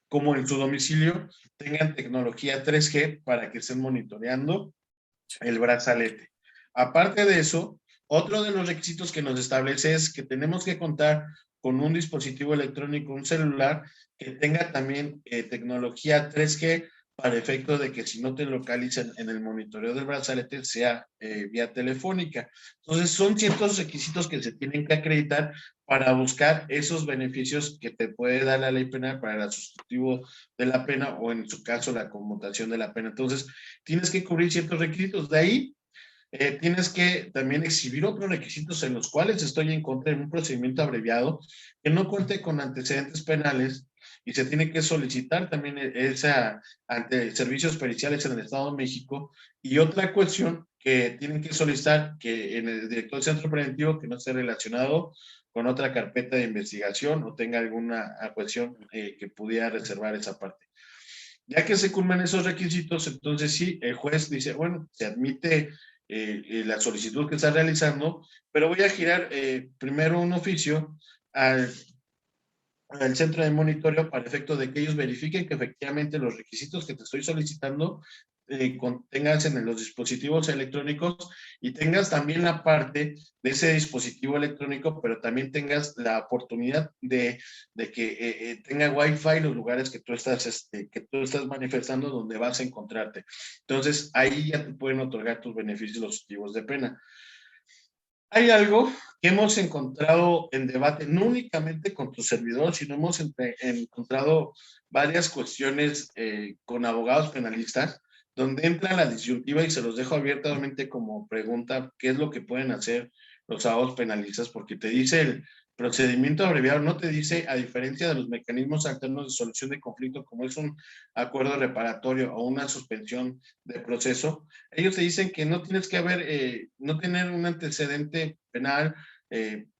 S2: como en su domicilio, tengan tecnología 3G para que estén monitoreando el brazalete. Aparte de eso, otro de los requisitos que nos establece es que tenemos que contar con un dispositivo electrónico, un celular, que tenga también tecnología 3G para efecto de que si no te localizan en el monitoreo del brazalete sea vía telefónica. Entonces son ciertos requisitos que se tienen que acreditar para buscar esos beneficios que te puede dar la ley penal para el sustitutivo de la pena o en su caso la conmutación de la pena. Entonces tienes que cubrir ciertos requisitos. De ahí tienes que también exhibir otros requisitos en los cuales estoy en contra de un procedimiento abreviado que no cuente con antecedentes penales y se tiene que solicitar también esa ante servicios periciales en el Estado de México. Y otra cuestión que tienen que solicitar que en el director del centro preventivo que no esté relacionado con otra carpeta de investigación o tenga alguna cuestión que pudiera reservar esa parte. Ya que se cumplen esos requisitos, entonces sí, el juez dice, bueno, se admite la solicitud que está realizando, pero voy a girar primero un oficio al, al centro de monitoreo para efecto de que ellos verifiquen que efectivamente los requisitos que te estoy solicitando tengas en los dispositivos electrónicos y tengas también la parte de ese dispositivo electrónico, pero también tengas la oportunidad de que tenga Wi-Fi los lugares que tú estás manifestando donde vas a encontrarte. Entonces, ahí ya te pueden otorgar tus beneficios los sustitutivos de pena. Hay algo que hemos encontrado en debate, no únicamente con tu servidor, sino hemos encontrado varias cuestiones con abogados penalistas, donde entra la disyuntiva y se los dejo abiertamente como pregunta, ¿qué es lo que pueden hacer los abogados penalistas? Porque te dice el procedimiento abreviado, no te dice, a diferencia de los mecanismos alternos de solución de conflicto, como es un acuerdo reparatorio o una suspensión de proceso, ellos te dicen que no tienes que no tener un antecedente penal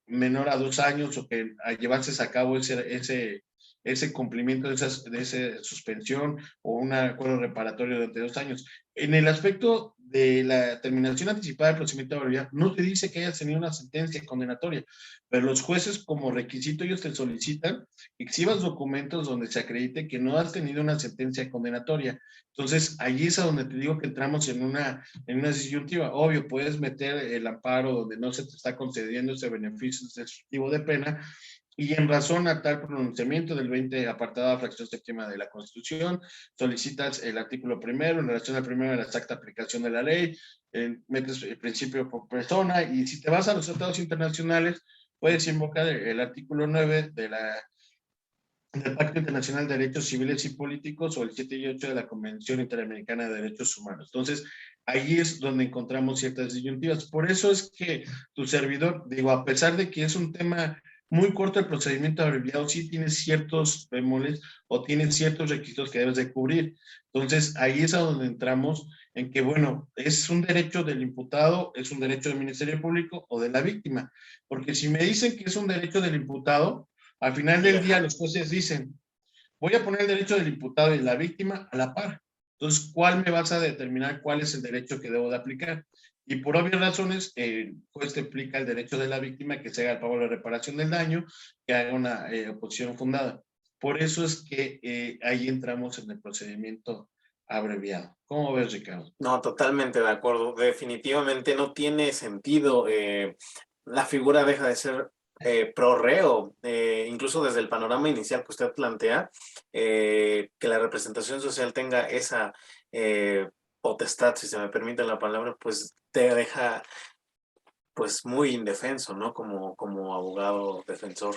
S2: menor a 2 años o que llevases a cabo ese cumplimiento de esa suspensión o un acuerdo reparatorio durante 2 años. En el aspecto de la terminación anticipada del procedimiento abreviado, no te dice que hayas tenido una sentencia condenatoria, pero los jueces como requisito ellos te solicitan que exhibas documentos donde se acredite que no has tenido una sentencia condenatoria. Entonces, allí es a donde te digo que entramos en una disyuntiva. Obvio, puedes meter el amparo donde no se te está concediendo ese beneficio sustitutivo de pena, y en razón a tal pronunciamiento del 20 apartado fracción séptima de la Constitución, solicitas el artículo primero en relación al primero de la exacta aplicación de la ley, metes el principio por persona, y si te vas a los tratados internacionales, puedes invocar el artículo 9 del Pacto Internacional de Derechos Civiles y Políticos o el 7 y 8 de la Convención Interamericana de Derechos Humanos. Entonces, ahí es donde encontramos ciertas disyuntivas. Por eso es que tu servidor, digo, a pesar de que es un tema muy corto el procedimiento abreviado, sí tiene ciertos bemoles o tiene ciertos requisitos que debes de cubrir. Entonces, ahí es a donde entramos en que, bueno, es un derecho del imputado, es un derecho del Ministerio Público o de la víctima. Porque si me dicen que es un derecho del imputado, al final del día los jueces dicen, voy a poner el derecho del imputado y la víctima a la par. Entonces, ¿cuál me vas a determinar cuál es el derecho que debo de aplicar? Y por obvias razones, el juez te aplica el derecho de la víctima que se haga el pago de la reparación del daño, que haga una oposición fundada. Por eso es que ahí entramos en el procedimiento abreviado. ¿Cómo ves, Ricardo?
S1: No, totalmente de acuerdo. Definitivamente no tiene sentido. La figura deja de ser pro reo, incluso desde el panorama inicial que usted plantea, que la representación social tenga esa potestad, si se me permite la palabra, pues te deja pues muy indefenso, ¿no? Como abogado defensor.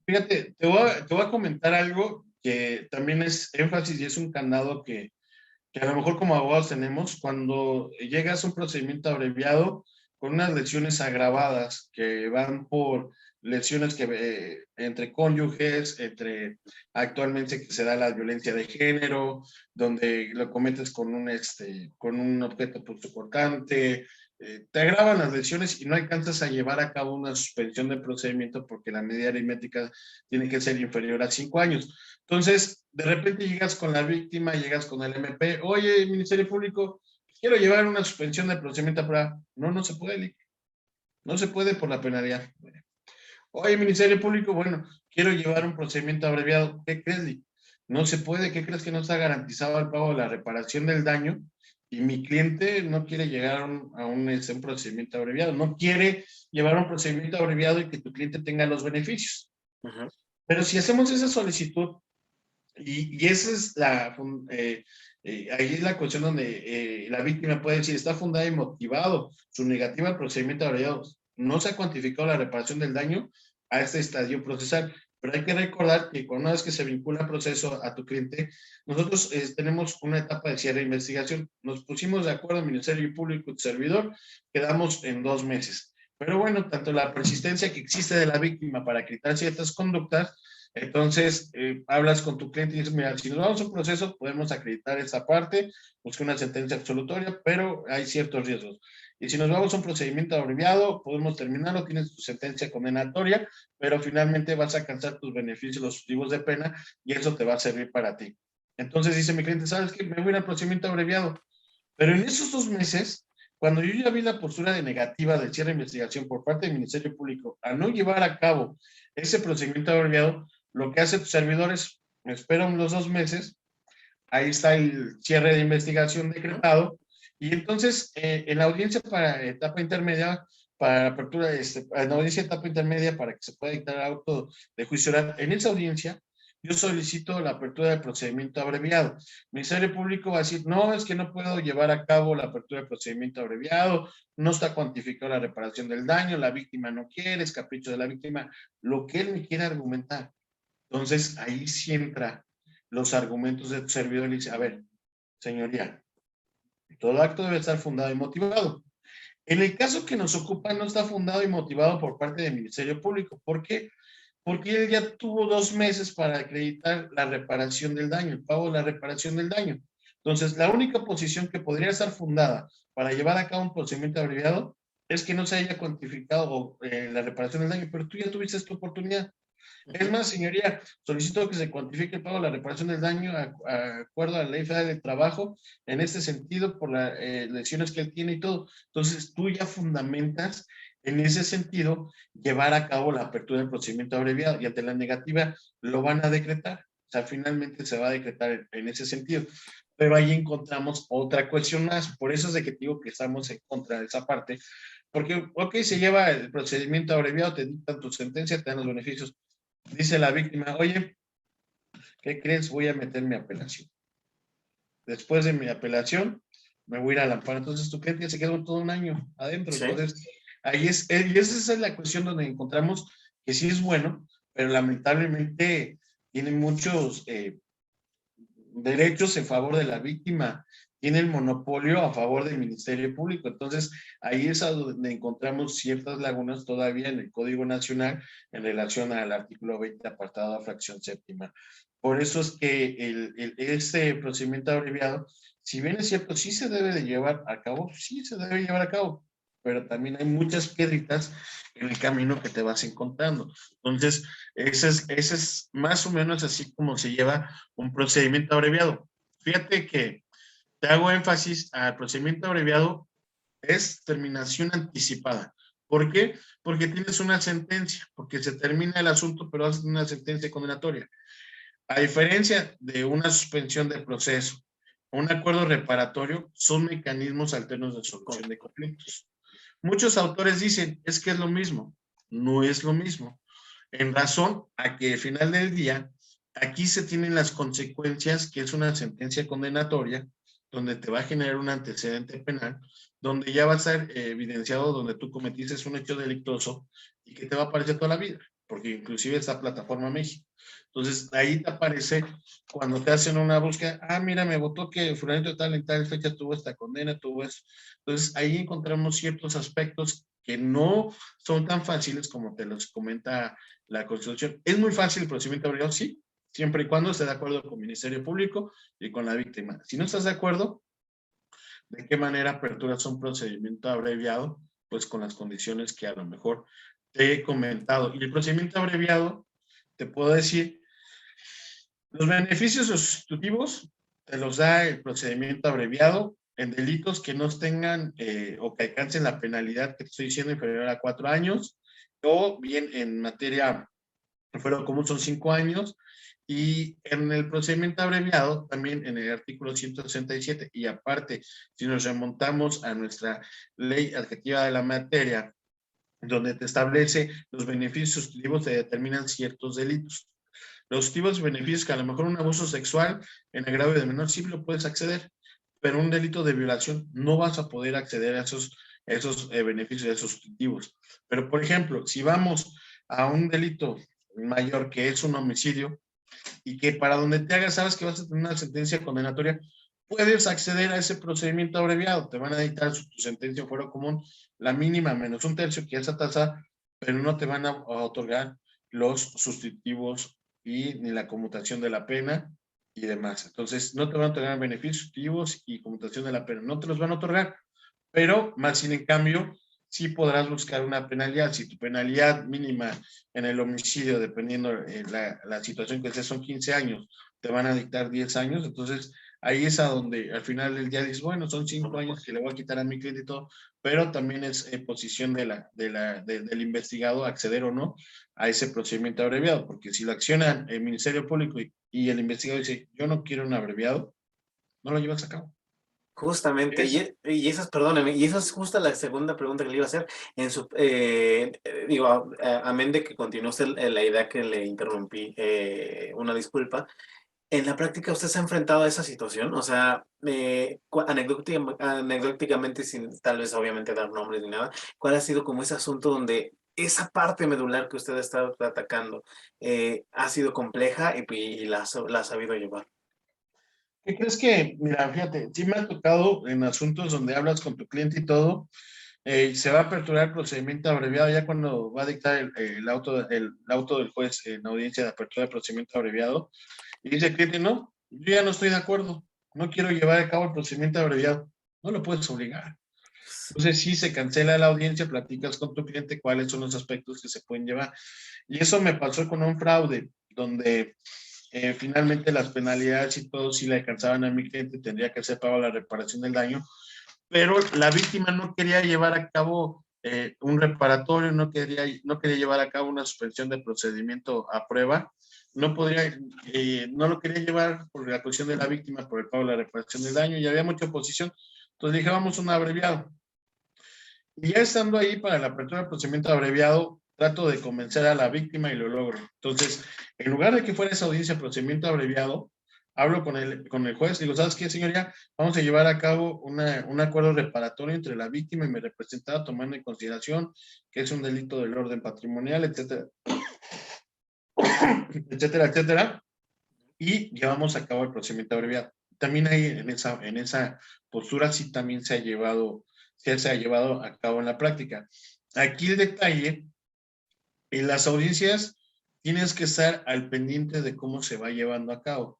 S2: Fíjate, te voy a comentar algo que también es énfasis y es un candado que a lo mejor como abogados tenemos cuando llegas a un procedimiento abreviado con unas lesiones agravadas que van por lesiones que entre cónyuges, entre actualmente que se da la violencia de género, donde lo cometes con un objeto punzocortante, te agravan las lesiones y no alcanzas a llevar a cabo una suspensión del procedimiento porque la medida aritmética tiene que ser inferior a 5 años. Entonces, de repente llegas con la víctima, llegas con el MP, oye, Ministerio Público, quiero llevar una suspensión del procedimiento para... No, no se puede, no se puede por la penalidad. Oye, Ministerio Público, bueno, quiero llevar un procedimiento abreviado. ¿Qué crees, Lee? No se puede. ¿Qué crees que no está garantizado el pago de la reparación del daño? Y mi cliente no quiere llegar a un procedimiento abreviado. No quiere llevar un procedimiento abreviado y que tu cliente tenga los beneficios.
S1: Ujú.
S2: Pero si hacemos esa solicitud, y esa es ahí es la cuestión donde la víctima puede decir, está fundada y motivado su negativa al procedimiento abreviado. No se ha cuantificado la reparación del daño a este estadio procesal. Pero hay que recordar que una vez que se vincula el proceso a tu cliente, nosotros tenemos una etapa de cierre de investigación. Nos pusimos de acuerdo, Ministerio Público y servidor, quedamos en 2 meses. Pero bueno, tanto la persistencia que existe de la víctima para acreditar ciertas conductas, entonces, hablas con tu cliente y dices, mira, si nos vamos a un proceso, podemos acreditar esta parte, buscar una sentencia absolutoria, pero hay ciertos riesgos. Y si nos vamos a un procedimiento abreviado, podemos terminarlo, tienes tu sentencia condenatoria, pero finalmente vas a alcanzar tus beneficios, los sustitutivos de pena, y eso te va a servir para ti. Entonces dice mi cliente, ¿sabes qué? Me voy al procedimiento abreviado. Pero en esos 2 meses, cuando yo ya vi la postura de negativa del cierre de investigación por parte del Ministerio Público a no llevar a cabo ese procedimiento abreviado, lo que hace tu servidor es, me esperan los 2 meses, ahí está el cierre de investigación decretado, y entonces en la audiencia para etapa intermedia, para apertura, en la audiencia de etapa intermedia para que se pueda dictar auto de juicio oral, en esa audiencia yo solicito la apertura del procedimiento abreviado. El Ministerio Público va a decir, no, es que no puedo llevar a cabo la apertura del procedimiento abreviado, no está cuantificada la reparación del daño, la víctima no quiere, es capricho de la víctima, lo que él me quiere argumentar. Entonces, ahí sí entra los argumentos de tu servidor y dice, a ver, señoría, todo acto debe estar fundado y motivado. En el caso que nos ocupa, no está fundado y motivado por parte del Ministerio Público. ¿Por qué? Porque él ya tuvo 2 meses para acreditar la reparación del daño, el pago de la reparación del daño. Entonces, la única posición que podría estar fundada para llevar a cabo un procedimiento abreviado es que no se haya cuantificado la reparación del daño, pero tú ya tuviste tu oportunidad. Es
S1: Ujú.
S2: más, señoría, solicito que se cuantifique el pago de la reparación del daño a acuerdo a la Ley Federal del Trabajo, en este sentido, por las lesiones que él tiene y todo. Entonces, tú ya fundamentas en ese sentido llevar a cabo la apertura del procedimiento abreviado y ante la negativa lo van a decretar. O sea, finalmente se va a decretar en ese sentido. Pero ahí encontramos otra cuestión más. Por eso es de que digo que estamos en contra de esa parte. Porque, ok, se lleva el procedimiento abreviado, te dictan tu sentencia, te dan los beneficios. Dice la víctima, oye, ¿qué crees? Voy a meter mi apelación. Después de mi apelación, me voy a ir al amparo. Entonces tu cliente se quedó todo un año adentro.
S1: Sí.
S2: Entonces, ahí y esa es la cuestión donde encontramos que sí es bueno, pero lamentablemente tiene muchos derechos en favor de la víctima, tiene el monopolio a favor del Ministerio Público. Entonces, ahí es donde encontramos ciertas lagunas todavía en el Código Nacional en relación al artículo 20, apartado fracción séptima. Por eso es que este procedimiento abreviado, si bien es cierto, sí se debe de llevar a cabo, sí se debe llevar a cabo, pero también hay muchas piedritas en el camino que te vas encontrando. Entonces, ese es más o menos así como se lleva un procedimiento abreviado. Fíjate que te hago énfasis al procedimiento abreviado, es terminación anticipada. ¿Por qué? Porque tienes una sentencia, porque se termina el asunto, pero haces una sentencia condenatoria. A diferencia de una suspensión de proceso, un acuerdo reparatorio, son mecanismos alternos de solución de conflictos. Muchos autores dicen, es que es lo mismo. No es lo mismo. En razón a que al final del día, aquí se tienen las consecuencias, que es una sentencia condenatoria, donde te va a generar un antecedente penal, donde ya va a ser evidenciado donde tú cometiste un hecho delictuoso y que te va a aparecer toda la vida, porque inclusive esta plataforma México. Entonces, ahí te aparece cuando te hacen una búsqueda, mira, me votó que fulanito tal en tal fecha tuvo esta condena, tuvo eso. Entonces, ahí encontramos ciertos aspectos que no son tan fáciles como te los comenta la Constitución. ¿Es muy fácil el procedimiento abreviado? Sí, siempre y cuando esté de acuerdo con el Ministerio Público y con la víctima. Si no estás de acuerdo, ¿de qué manera aperturas un procedimiento abreviado? Pues con las condiciones que a lo mejor te he comentado. Y el procedimiento abreviado, te puedo decir, los beneficios sustitutivos te los da el procedimiento abreviado en delitos que no tengan o que alcancen la penalidad que te estoy diciendo inferior a 4 años, o bien en materia fuero común son 5 años, y en el procedimiento abreviado, también en el artículo 167, y aparte, si nos remontamos a nuestra ley adjetiva de la materia, donde te establece los beneficios sustitutivos, se determinan ciertos delitos. Los tipos de beneficios que a lo mejor un abuso sexual en agravio de menor sí lo puedes acceder, pero un delito de violación no vas a poder acceder a esos beneficios, a esos sustitutivos. Pero, por ejemplo, si vamos a un delito mayor que es un homicidio y que para donde te hagas sabes que vas a tener una sentencia condenatoria, puedes acceder a ese procedimiento abreviado. Te van a dictar tu sentencia fuero común, la mínima menos un tercio, que es esa tasa, pero no te van a otorgar los sustitutivos y ni la conmutación de la pena y demás. Entonces, no te van a otorgar beneficios sustitutivos y conmutación de la pena. No te los van a otorgar, pero más sin en cambio, sí podrás buscar una penalidad. Si tu penalidad mínima en el homicidio, dependiendo la situación que sea, son 15 años, te van a dictar 10 años, entonces ahí es a donde al final del día dices, bueno, son 5 años que le voy a quitar a mi cliente y todo, pero también es posición del investigado acceder o no a ese procedimiento abreviado, porque si lo acciona el Ministerio Público y el investigador dice, yo no quiero un abreviado, no lo llevas a cabo.
S1: Justamente,
S2: Es
S1: y esa es, perdóneme, y esa es justo la segunda pregunta que le iba a hacer. Digo, amén de que continuó usted la idea que le interrumpí, una disculpa. ¿En la práctica usted se ha enfrentado a esa situación? O sea, anecdóticamente, sin tal vez obviamente dar nombres ni nada, ¿cuál ha sido como ese asunto donde esa parte medular que usted ha estado atacando ha sido compleja y la ha sabido llevar?
S2: ¿Qué crees que, mira, fíjate, sí me ha tocado en asuntos donde hablas con tu cliente y todo, se va a aperturar el procedimiento abreviado ya cuando va a dictar el auto del juez en audiencia de apertura del procedimiento abreviado, y dice el cliente, no, yo ya no estoy de acuerdo, no quiero llevar a cabo el procedimiento abreviado. No lo puedes obligar. Entonces, sí, se cancela la audiencia, platicas con tu cliente cuáles son los aspectos que se pueden llevar. Y eso me pasó con un fraude, donde finalmente las penalidades y todo sí le alcanzaban a mi cliente, tendría que ser pago la reparación del daño, pero la víctima no quería llevar a cabo un reparatorio, no quería llevar a cabo una suspensión de procedimiento a prueba, no lo quería llevar por la cuestión de la víctima, por el pago de la reparación del daño, y había mucha oposición. Entonces dije, vamos a un abreviado. Y ya estando ahí para la apertura del procedimiento abreviado, trato de convencer a la víctima y lo logro. Entonces, en lugar de que fuera esa audiencia de procedimiento abreviado, hablo con el juez y digo, ¿sabes qué, señoría? Vamos a llevar a cabo un acuerdo reparatorio entre la víctima y mi representado, tomando en consideración que es un delito del orden patrimonial, etcétera, etcétera, etcétera, y llevamos a cabo el procedimiento abreviado. También ahí en esa postura sí también se ha llevado a cabo en la práctica. Aquí el detalle, en las audiencias tienes que estar al pendiente de cómo se va llevando a cabo.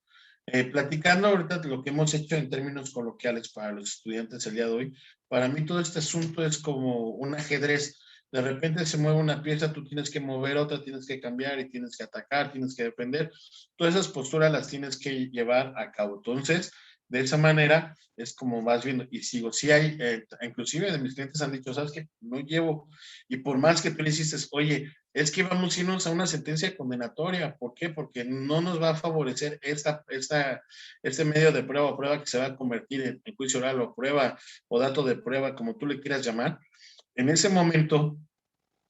S2: Platicando ahorita lo que hemos hecho en términos coloquiales para los estudiantes el día de hoy, para mí todo este asunto es como un ajedrez. De repente se mueve una pieza, tú tienes que mover otra, tienes que cambiar y tienes que atacar, tienes que defender. Todas esas posturas las tienes que llevar a cabo. Entonces, de esa manera es como vas viendo y sigo. Sí hay, inclusive de mis clientes han dicho, ¿sabes qué? No llevo. Y por más que tú le hiciste, oye, es que vamos a irnos a una sentencia condenatoria. ¿Por qué? Porque no nos va a favorecer este medio de prueba o prueba que se va a convertir en juicio oral o prueba o dato de prueba, como tú le quieras llamar. En ese momento,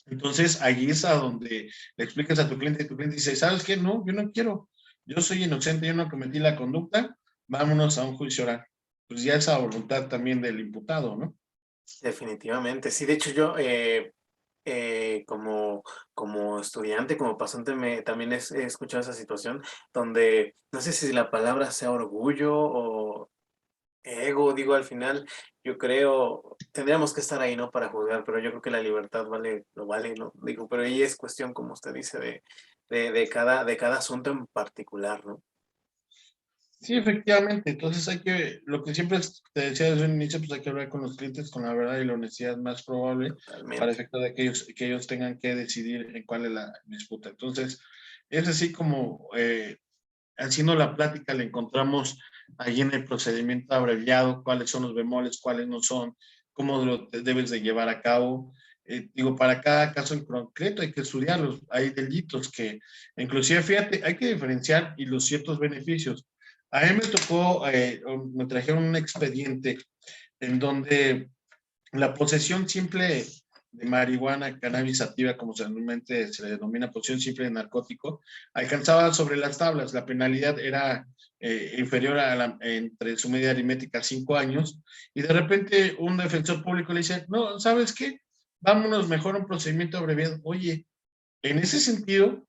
S2: entonces ahí es a donde le explicas a tu cliente y tu cliente dice, ¿sabes qué? No, yo no quiero. Yo soy inocente, yo no cometí la conducta, vámonos a un juicio oral. Pues ya es a voluntad también del imputado, ¿no?
S1: Definitivamente. Sí, de hecho yo, como estudiante, como pasante, también he escuchado esa situación donde no sé si la palabra sea orgullo o ego, digo, al final, yo creo, tendríamos que estar ahí, ¿no? Para juzgar, pero yo creo que la libertad vale, lo vale, ¿no? Digo, pero ahí es cuestión, como usted dice, de cada asunto en particular, ¿no?
S2: Sí, efectivamente. Entonces lo que siempre te decía desde un inicio, pues hay que hablar con los clientes con la verdad y la honestidad más probable para
S1: Totalmente.
S2: efecto de que ellos tengan que decidir en cuál es la disputa. Entonces, es así como haciendo la plática le encontramos ahí en el procedimiento abreviado cuáles son los bemoles, cuáles no son, cómo lo debes de llevar a cabo. digo, para cada caso en concreto hay que estudiarlos. Hay delitos que, inclusive, fíjate, hay que diferenciar y los ciertos beneficios. A mí me tocó, me trajeron un expediente en donde la posesión simple de marihuana, cannabis sativa, como normalmente se le denomina posesión simple de narcótico, alcanzaba sobre las tablas. La penalidad era inferior a entre su media aritmética 5 años, y de repente un defensor público le dice, no, ¿sabes qué? Vámonos mejor a un procedimiento abreviado. Oye, en ese sentido,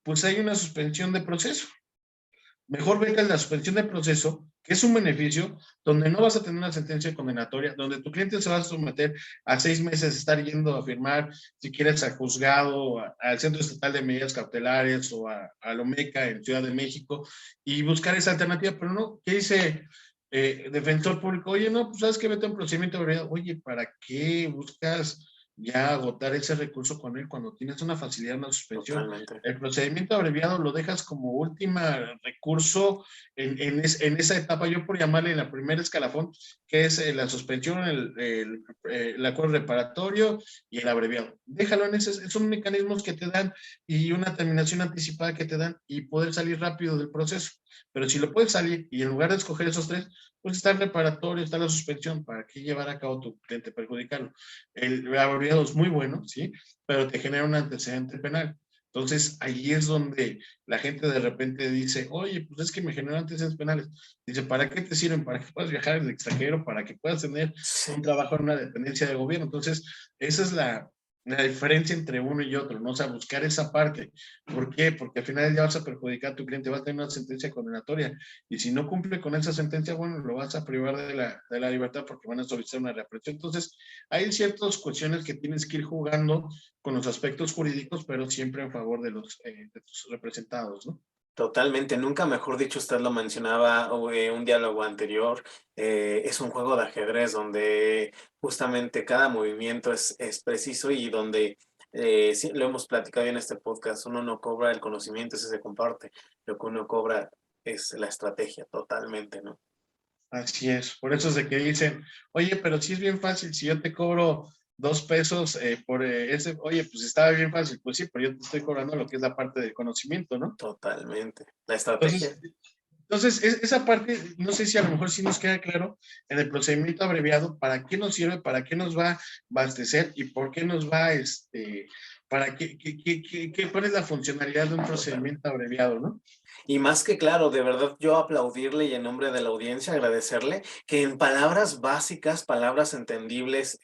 S2: pues hay una suspensión de proceso. Mejor vete a la suspensión de proceso, que es un beneficio, donde no vas a tener una sentencia condenatoria, donde tu cliente se va a someter a 6 meses de estar yendo a firmar, si quieres, al juzgado, al Centro Estatal de Medidas Cautelares o a Lomeca en Ciudad de México, y buscar esa alternativa. Pero no, ¿qué dice defensor público? Oye, no, pues sabes que vete a un procedimiento abreviado. Oye, ¿para qué buscas ya agotar ese recurso con él cuando tienes una facilidad, una suspensión?
S1: Totalmente.
S2: El procedimiento abreviado lo dejas como última recurso en esa etapa, yo por llamarle la primera escalafón, que es la suspensión, el acuerdo reparatorio y el abreviado. Déjalo en esos, son mecanismos que te dan, y una terminación anticipada que te dan, y poder salir rápido del proceso. Pero si lo puedes salir y en lugar de escoger esos tres, pues está el reparatorio, está la suspensión. ¿Para qué llevar a cabo tu cliente, perjudicarlo? El abreviado es muy bueno, ¿sí? Pero te genera un antecedente penal. Entonces, ahí es donde la gente de repente dice, oye, pues es que me generan antecedentes penales. Dice, ¿para qué te sirven? Para que puedas viajar al extranjero, para que puedas tener
S1: Sí.
S2: un trabajo en una dependencia de gobierno. Entonces, esa es la diferencia entre uno y otro, ¿no? O sea, buscar esa parte. ¿Por qué? Porque al final ya vas a perjudicar a tu cliente, vas a tener una sentencia condenatoria, y si no cumple con esa sentencia, bueno, lo vas a privar de la libertad porque van a solicitar una represión. Entonces, hay ciertas cuestiones que tienes que ir jugando con los aspectos jurídicos, pero siempre en favor de tus representados, ¿no?
S1: Totalmente, nunca mejor dicho, usted lo mencionaba un diálogo anterior, es un juego de ajedrez donde justamente cada movimiento es preciso y donde, sí, lo hemos platicado en este podcast, uno no cobra el conocimiento, ese se comparte, lo que uno cobra es la estrategia, totalmente, ¿no?
S2: Así es, por eso es de que dicen, oye, pero sí es bien fácil, si yo te cobro 2 pesos por ese, oye, pues estaba bien fácil, pues sí, pero yo te estoy cobrando lo que es la parte del conocimiento, ¿no?
S1: Totalmente, la estrategia.
S2: Entonces, entonces, esa parte, no sé si a lo mejor sí nos queda claro en el procedimiento abreviado, para qué nos sirve, para qué nos va a abastecer y por qué nos va, para cuál es la funcionalidad de un
S1: Totalmente.
S2: procedimiento abreviado, ¿no?
S1: Y más que claro, de verdad yo aplaudirle y en nombre de la audiencia agradecerle que en palabras básicas, palabras entendibles,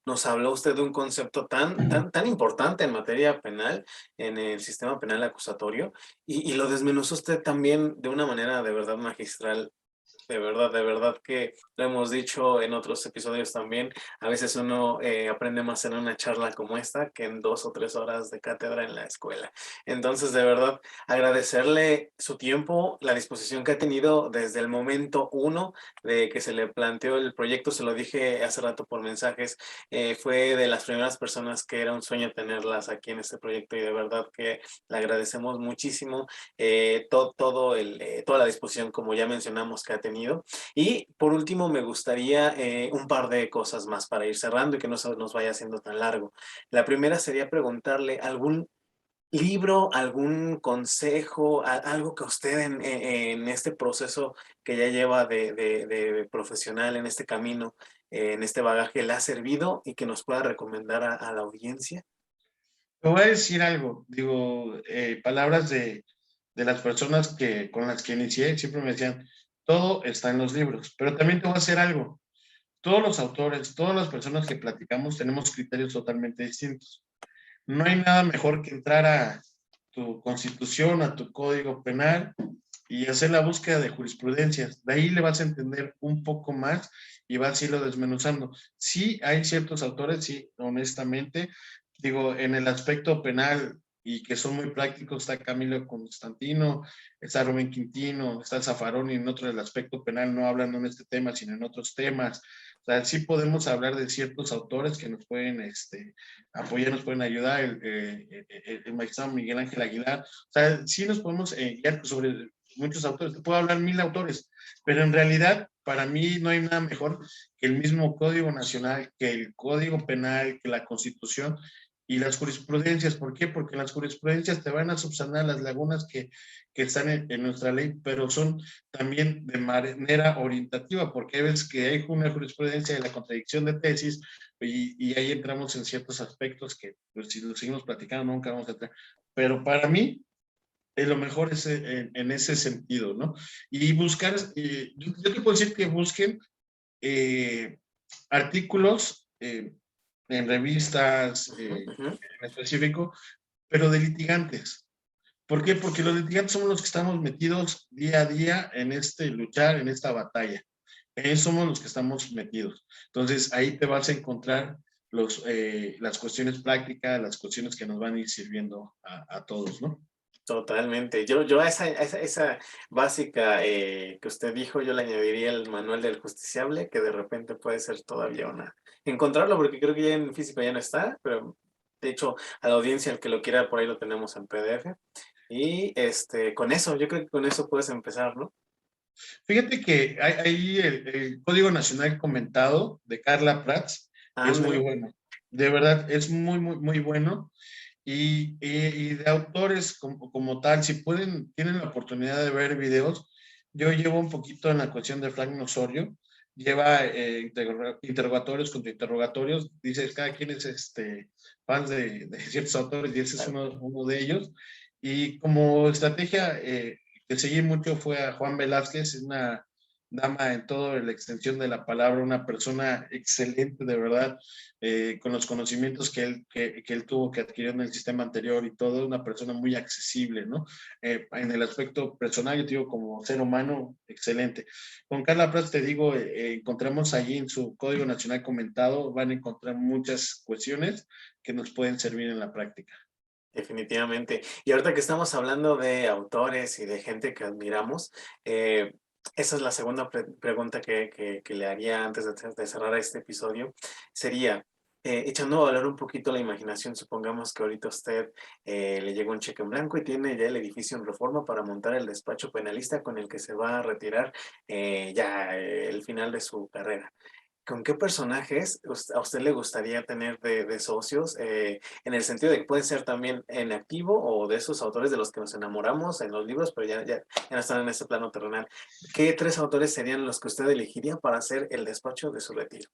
S1: nos habló usted de un concepto tan importante en materia penal, en el sistema penal acusatorio, y lo desmenuzó usted también de una manera de verdad magistral. De verdad que lo hemos dicho en otros episodios también. A veces uno aprende más en una charla como esta que en 2 o 3 horas de cátedra en la escuela. Entonces, de verdad, agradecerle su tiempo, la disposición que ha tenido desde el momento uno de que se le planteó el proyecto. Se lo dije hace rato por mensajes. Fue de las primeras personas que era un sueño tenerlas aquí en este proyecto y de verdad que le agradecemos muchísimo toda la disposición, como ya mencionamos, que ha tenido. Y por último, me gustaría un par de cosas más para ir cerrando y que no se nos vaya haciendo tan largo. La primera sería preguntarle algún libro, algún consejo, algo que usted en este proceso que ya lleva de profesional, en este camino, en este bagaje, le ha servido y que nos pueda recomendar a la audiencia.
S2: Te voy a decir algo, digo, palabras de las personas con las que inicié, siempre me decían, todo está en los libros, pero también te voy a hacer algo. Todos los autores, todas las personas que platicamos tenemos criterios totalmente distintos. No hay nada mejor que entrar a tu constitución, a tu código penal y hacer la búsqueda de jurisprudencias. De ahí le vas a entender un poco más y vas a irlo desmenuzando. Sí, hay ciertos autores, sí, honestamente, digo, en el aspecto penal y que son muy prácticos, está Camilo Constantino, está Rubén Quintino, está Zaffaroni, en otro del aspecto penal, no hablando en este tema, sino en otros temas. O sea, sí podemos hablar de ciertos autores que nos pueden apoyar, nos pueden ayudar, el magistrado Miguel Ángel Aguilar. O sea, sí nos podemos guiar sobre muchos autores, te puedo hablar 1000 autores, pero en realidad, para mí no hay nada mejor que el mismo Código Nacional, que el Código Penal, que la Constitución y las jurisprudencias. ¿Por qué? Porque las jurisprudencias te van a subsanar las lagunas que están en nuestra ley, pero son también de manera orientativa, porque hay veces que hay una jurisprudencia de la contradicción de tesis y ahí entramos en ciertos aspectos que, pues, si lo seguimos platicando, nunca vamos a entrar. Pero para mí, lo mejor es en ese sentido, ¿no? Y buscar, yo te puedo decir que busquen eh, artículos en revistas en específico, pero de litigantes. ¿Por qué? Porque los litigantes somos los que estamos metidos día a día en este luchar, en esta batalla. Somos los que estamos metidos. Entonces, ahí te vas a encontrar las cuestiones prácticas, las cuestiones que nos van a ir sirviendo a todos, ¿no?
S1: Totalmente. Yo a esa básica que usted dijo, yo le añadiría el manual del justiciable, que de repente puede ser todavía una... Encontrarlo, porque creo que ya en físico ya no está, pero de hecho a la audiencia, el que lo quiera, por ahí lo tenemos en PDF. Y con eso, yo creo que con eso puedes empezar, ¿no?
S2: Fíjate que hay el Código Nacional Comentado de Carla Prats, que es muy
S1: Ándale.
S2: bueno. De verdad, es muy, muy, muy bueno. Y de autores como tal, si pueden, tienen la oportunidad de ver videos, yo llevo un poquito en la cuestión de Frank Osorio, lleva interrogatorios contra interrogatorios, dice cada quien es fans de ciertos autores y ese es uno de ellos. Y como estrategia que seguí mucho fue a Juan Velázquez, una dama en toda la extensión de la palabra, una persona excelente de verdad, con los conocimientos que él tuvo, que adquirió en el sistema anterior y todo, una persona muy accesible, ¿no? En el aspecto personal, yo te digo, como ser humano, excelente. Con Carla Prats, te digo, encontramos allí en su Código Nacional Comentado, van a encontrar muchas cuestiones que nos pueden servir en la práctica.
S1: Definitivamente. Y ahorita que estamos hablando de autores y de gente que admiramos, esa es la segunda pregunta que le haría antes de cerrar este episodio. Sería, echando a volar un poquito la imaginación, supongamos que ahorita a usted le llegó un cheque en blanco y tiene ya el edificio en Reforma para montar el despacho penalista con el que se va a retirar el final de su carrera. ¿Con qué personajes a usted le gustaría tener de socios? En el sentido de que pueden ser también en activo o de esos autores de los que nos enamoramos en los libros, pero ya no están en ese plano terrenal. ¿Qué tres autores serían los que usted elegiría para hacer el despacho de su retiro?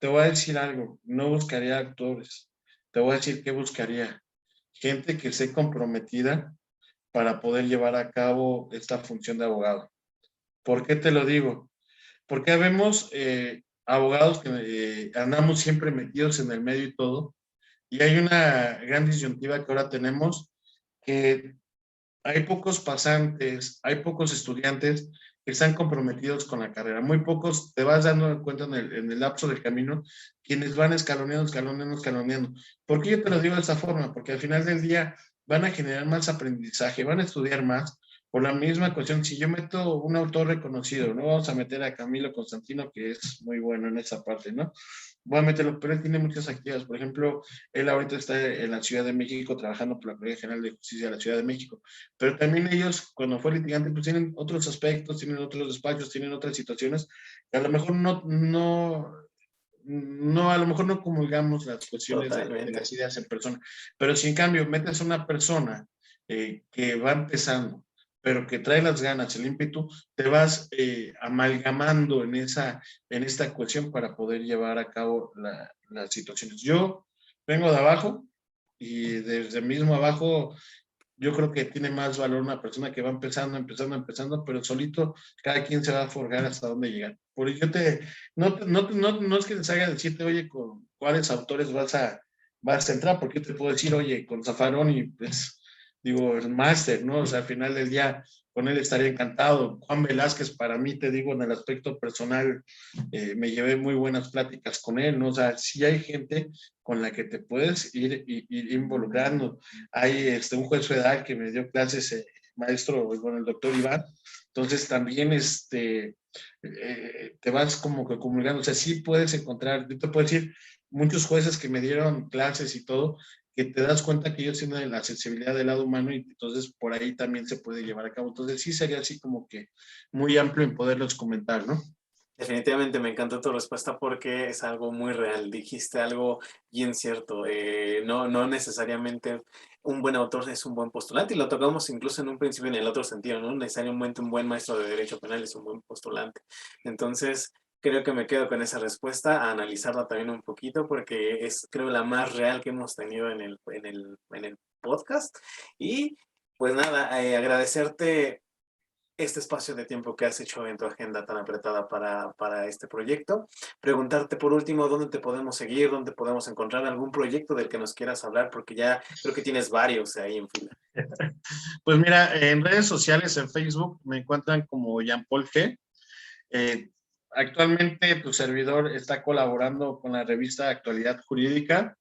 S2: Te voy a decir algo, no buscaría actores, te voy a decir qué buscaría. Gente que esté comprometida para poder llevar a cabo esta función de abogado. ¿Por qué te lo digo? Porque vemos abogados que andamos siempre metidos en el medio y todo, y hay una gran disyuntiva que ahora tenemos, que hay pocos pasantes, hay pocos estudiantes que están comprometidos con la carrera. Muy pocos, te vas dando cuenta en el lapso del camino, quienes van escaloneando, escaloneando, escaloneando. ¿Por qué yo te lo digo de esta forma? Porque al final del día van a generar más aprendizaje, van a estudiar más, por la misma cuestión. Si yo meto un autor reconocido, no vamos a meter a Camilo Constantino, que es muy bueno en esa parte, ¿no? Voy a meterlo, pero él tiene muchas actividades. Por ejemplo, él ahorita está en la Ciudad de México trabajando por la Procuraduría General de Justicia de la Ciudad de México, pero también ellos, cuando fue litigante, pues tienen otros aspectos, tienen otros despachos, tienen otras situaciones, que a lo mejor a lo mejor no comulgamos las cuestiones de
S1: Totalmente.
S2: las ideas en persona, pero si en cambio metes a una persona que va empezando, pero que trae las ganas, el ímpetu, te vas amalgamando en esta cuestión para poder llevar a cabo las situaciones. Yo vengo de abajo y desde mismo abajo yo creo que tiene más valor una persona que va empezando, empezando, empezando, pero solito cada quien se va a forjar hasta dónde llegar. Porque no es que les haga decirte, oye, con cuáles autores vas a entrar, porque yo te puedo decir, oye, con Zaffaroni, pues, digo, el máster, ¿no? O sea, al final del día, con él estaría encantado. Juan Velázquez, para mí, te digo, en el aspecto personal, me llevé muy buenas pláticas con él, ¿no? O sea, sí hay gente con la que te puedes ir involucrando. Hay un juez federal que me dio clases, maestro, bueno, el doctor Iván, entonces también te vas como que comulgando, o sea, sí puedes encontrar, yo te puedo decir, muchos jueces que me dieron clases y todo, que te das cuenta que ellos tienen la sensibilidad del lado humano y entonces por ahí también se puede llevar a cabo. Entonces sí sería así como que muy amplio en poderlos comentar, ¿no?
S1: Definitivamente me encantó tu respuesta porque es algo muy real. Dijiste algo bien cierto. No necesariamente un buen autor es un buen postulante y lo tocamos incluso en un principio en el otro sentido, ¿no? Necesariamente un buen maestro de derecho penal es un buen postulante. Entonces, creo que me quedo con esa respuesta, a analizarla también un poquito porque es, creo, la más real que hemos tenido en el podcast. Y pues nada, agradecerte este espacio de tiempo que has hecho en tu agenda tan apretada para este proyecto. Preguntarte por último, ¿dónde te podemos seguir? ¿Dónde podemos encontrar algún proyecto del que nos quieras hablar? Porque ya creo que tienes varios ahí en fila.
S2: Pues mira, en redes sociales, en Facebook, me encuentran como Jean Paul G. Eh, Actualmente tu servidor está colaborando con la revista Actualidad Jurídica.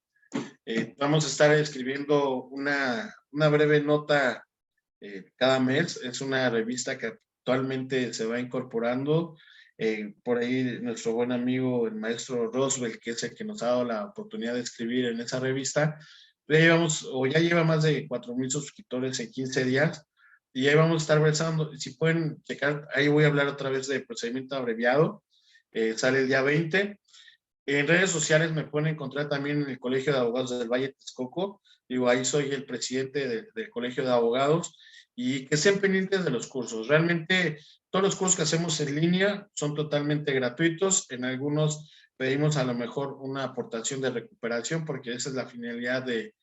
S2: Vamos a estar escribiendo una breve nota cada mes. Es una revista que actualmente se va incorporando. Por ahí nuestro buen amigo, el maestro Roswell, que es el que nos ha dado la oportunidad de escribir en esa revista, ya llevamos, o ya lleva más de 4,000 suscriptores en 15 días, y ahí vamos a estar versando. Si pueden checar, ahí voy a hablar otra vez de procedimiento abreviado. Sale el día 20. En redes sociales me pueden encontrar también en el Colegio de Abogados del Valle de Texcoco. Digo, ahí soy el presidente del Colegio de Abogados, y que estén pendientes de los cursos. Realmente todos los cursos que hacemos en línea son totalmente gratuitos. En algunos pedimos a lo mejor una aportación de recuperación porque esa es la finalidad del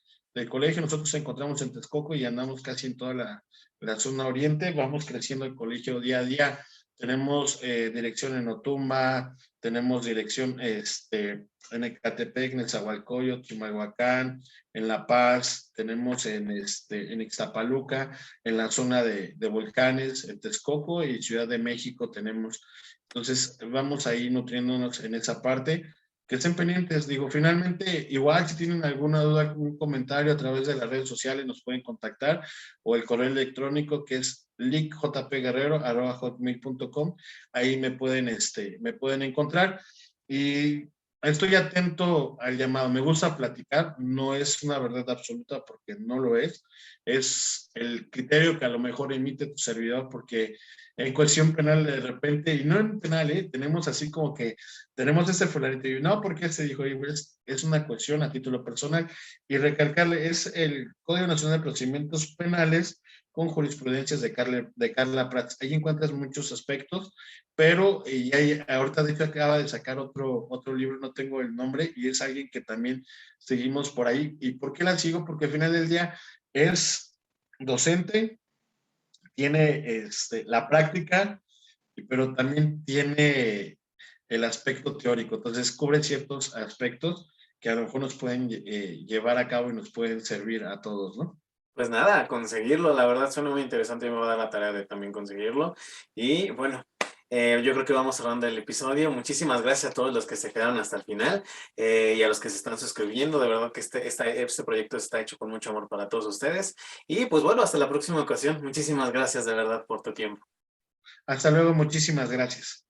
S2: colegio. Nosotros nos encontramos en Texcoco y andamos casi en toda la zona oriente. Vamos creciendo el colegio día a día. Tenemos dirección en Otumba, tenemos dirección en Ecatepec, Nezahualcóyotl, Chimalhuacán, en La Paz, tenemos en Ixtapaluca, en la zona de volcanes, en Texcoco y Ciudad de México tenemos. Entonces, vamos ahí nutriéndonos en esa parte. Que estén pendientes, digo, finalmente, igual si tienen alguna duda, algún comentario a través de las redes sociales, nos pueden contactar, o el correo electrónico que es lickjpguerrero@hotmail.com. Ahí me pueden encontrar, y estoy atento al llamado. Me gusta platicar, no es una verdad absoluta porque no lo es el criterio que a lo mejor emite tu servidor, porque en cuestión penal de repente, y no en penal, tenemos así como que tenemos este fulanito, y no, porque se dijo, es una cuestión a título personal, y recalcarle, es el Código Nacional de Procedimientos Penales con jurisprudencias de Carla Prats. Ahí encuentras muchos aspectos, pero ahorita de hecho acaba de sacar otro libro, no tengo el nombre, y es alguien que también seguimos por ahí. ¿Y por qué la sigo? Porque al final del día es docente, tiene la práctica, pero también tiene el aspecto teórico. Entonces cubre ciertos aspectos que a lo mejor nos pueden llevar a cabo y nos pueden servir a todos, ¿no?
S1: Pues nada, a conseguirlo, la verdad suena muy interesante y me va a dar la tarea de también conseguirlo. Y bueno, yo creo que vamos cerrando el episodio. Muchísimas gracias a todos los que se quedaron hasta el final y a los que se están suscribiendo. De verdad que este proyecto está hecho con mucho amor para todos ustedes. Y pues bueno, hasta la próxima ocasión. Muchísimas gracias de verdad por tu tiempo.
S2: Hasta luego, muchísimas gracias.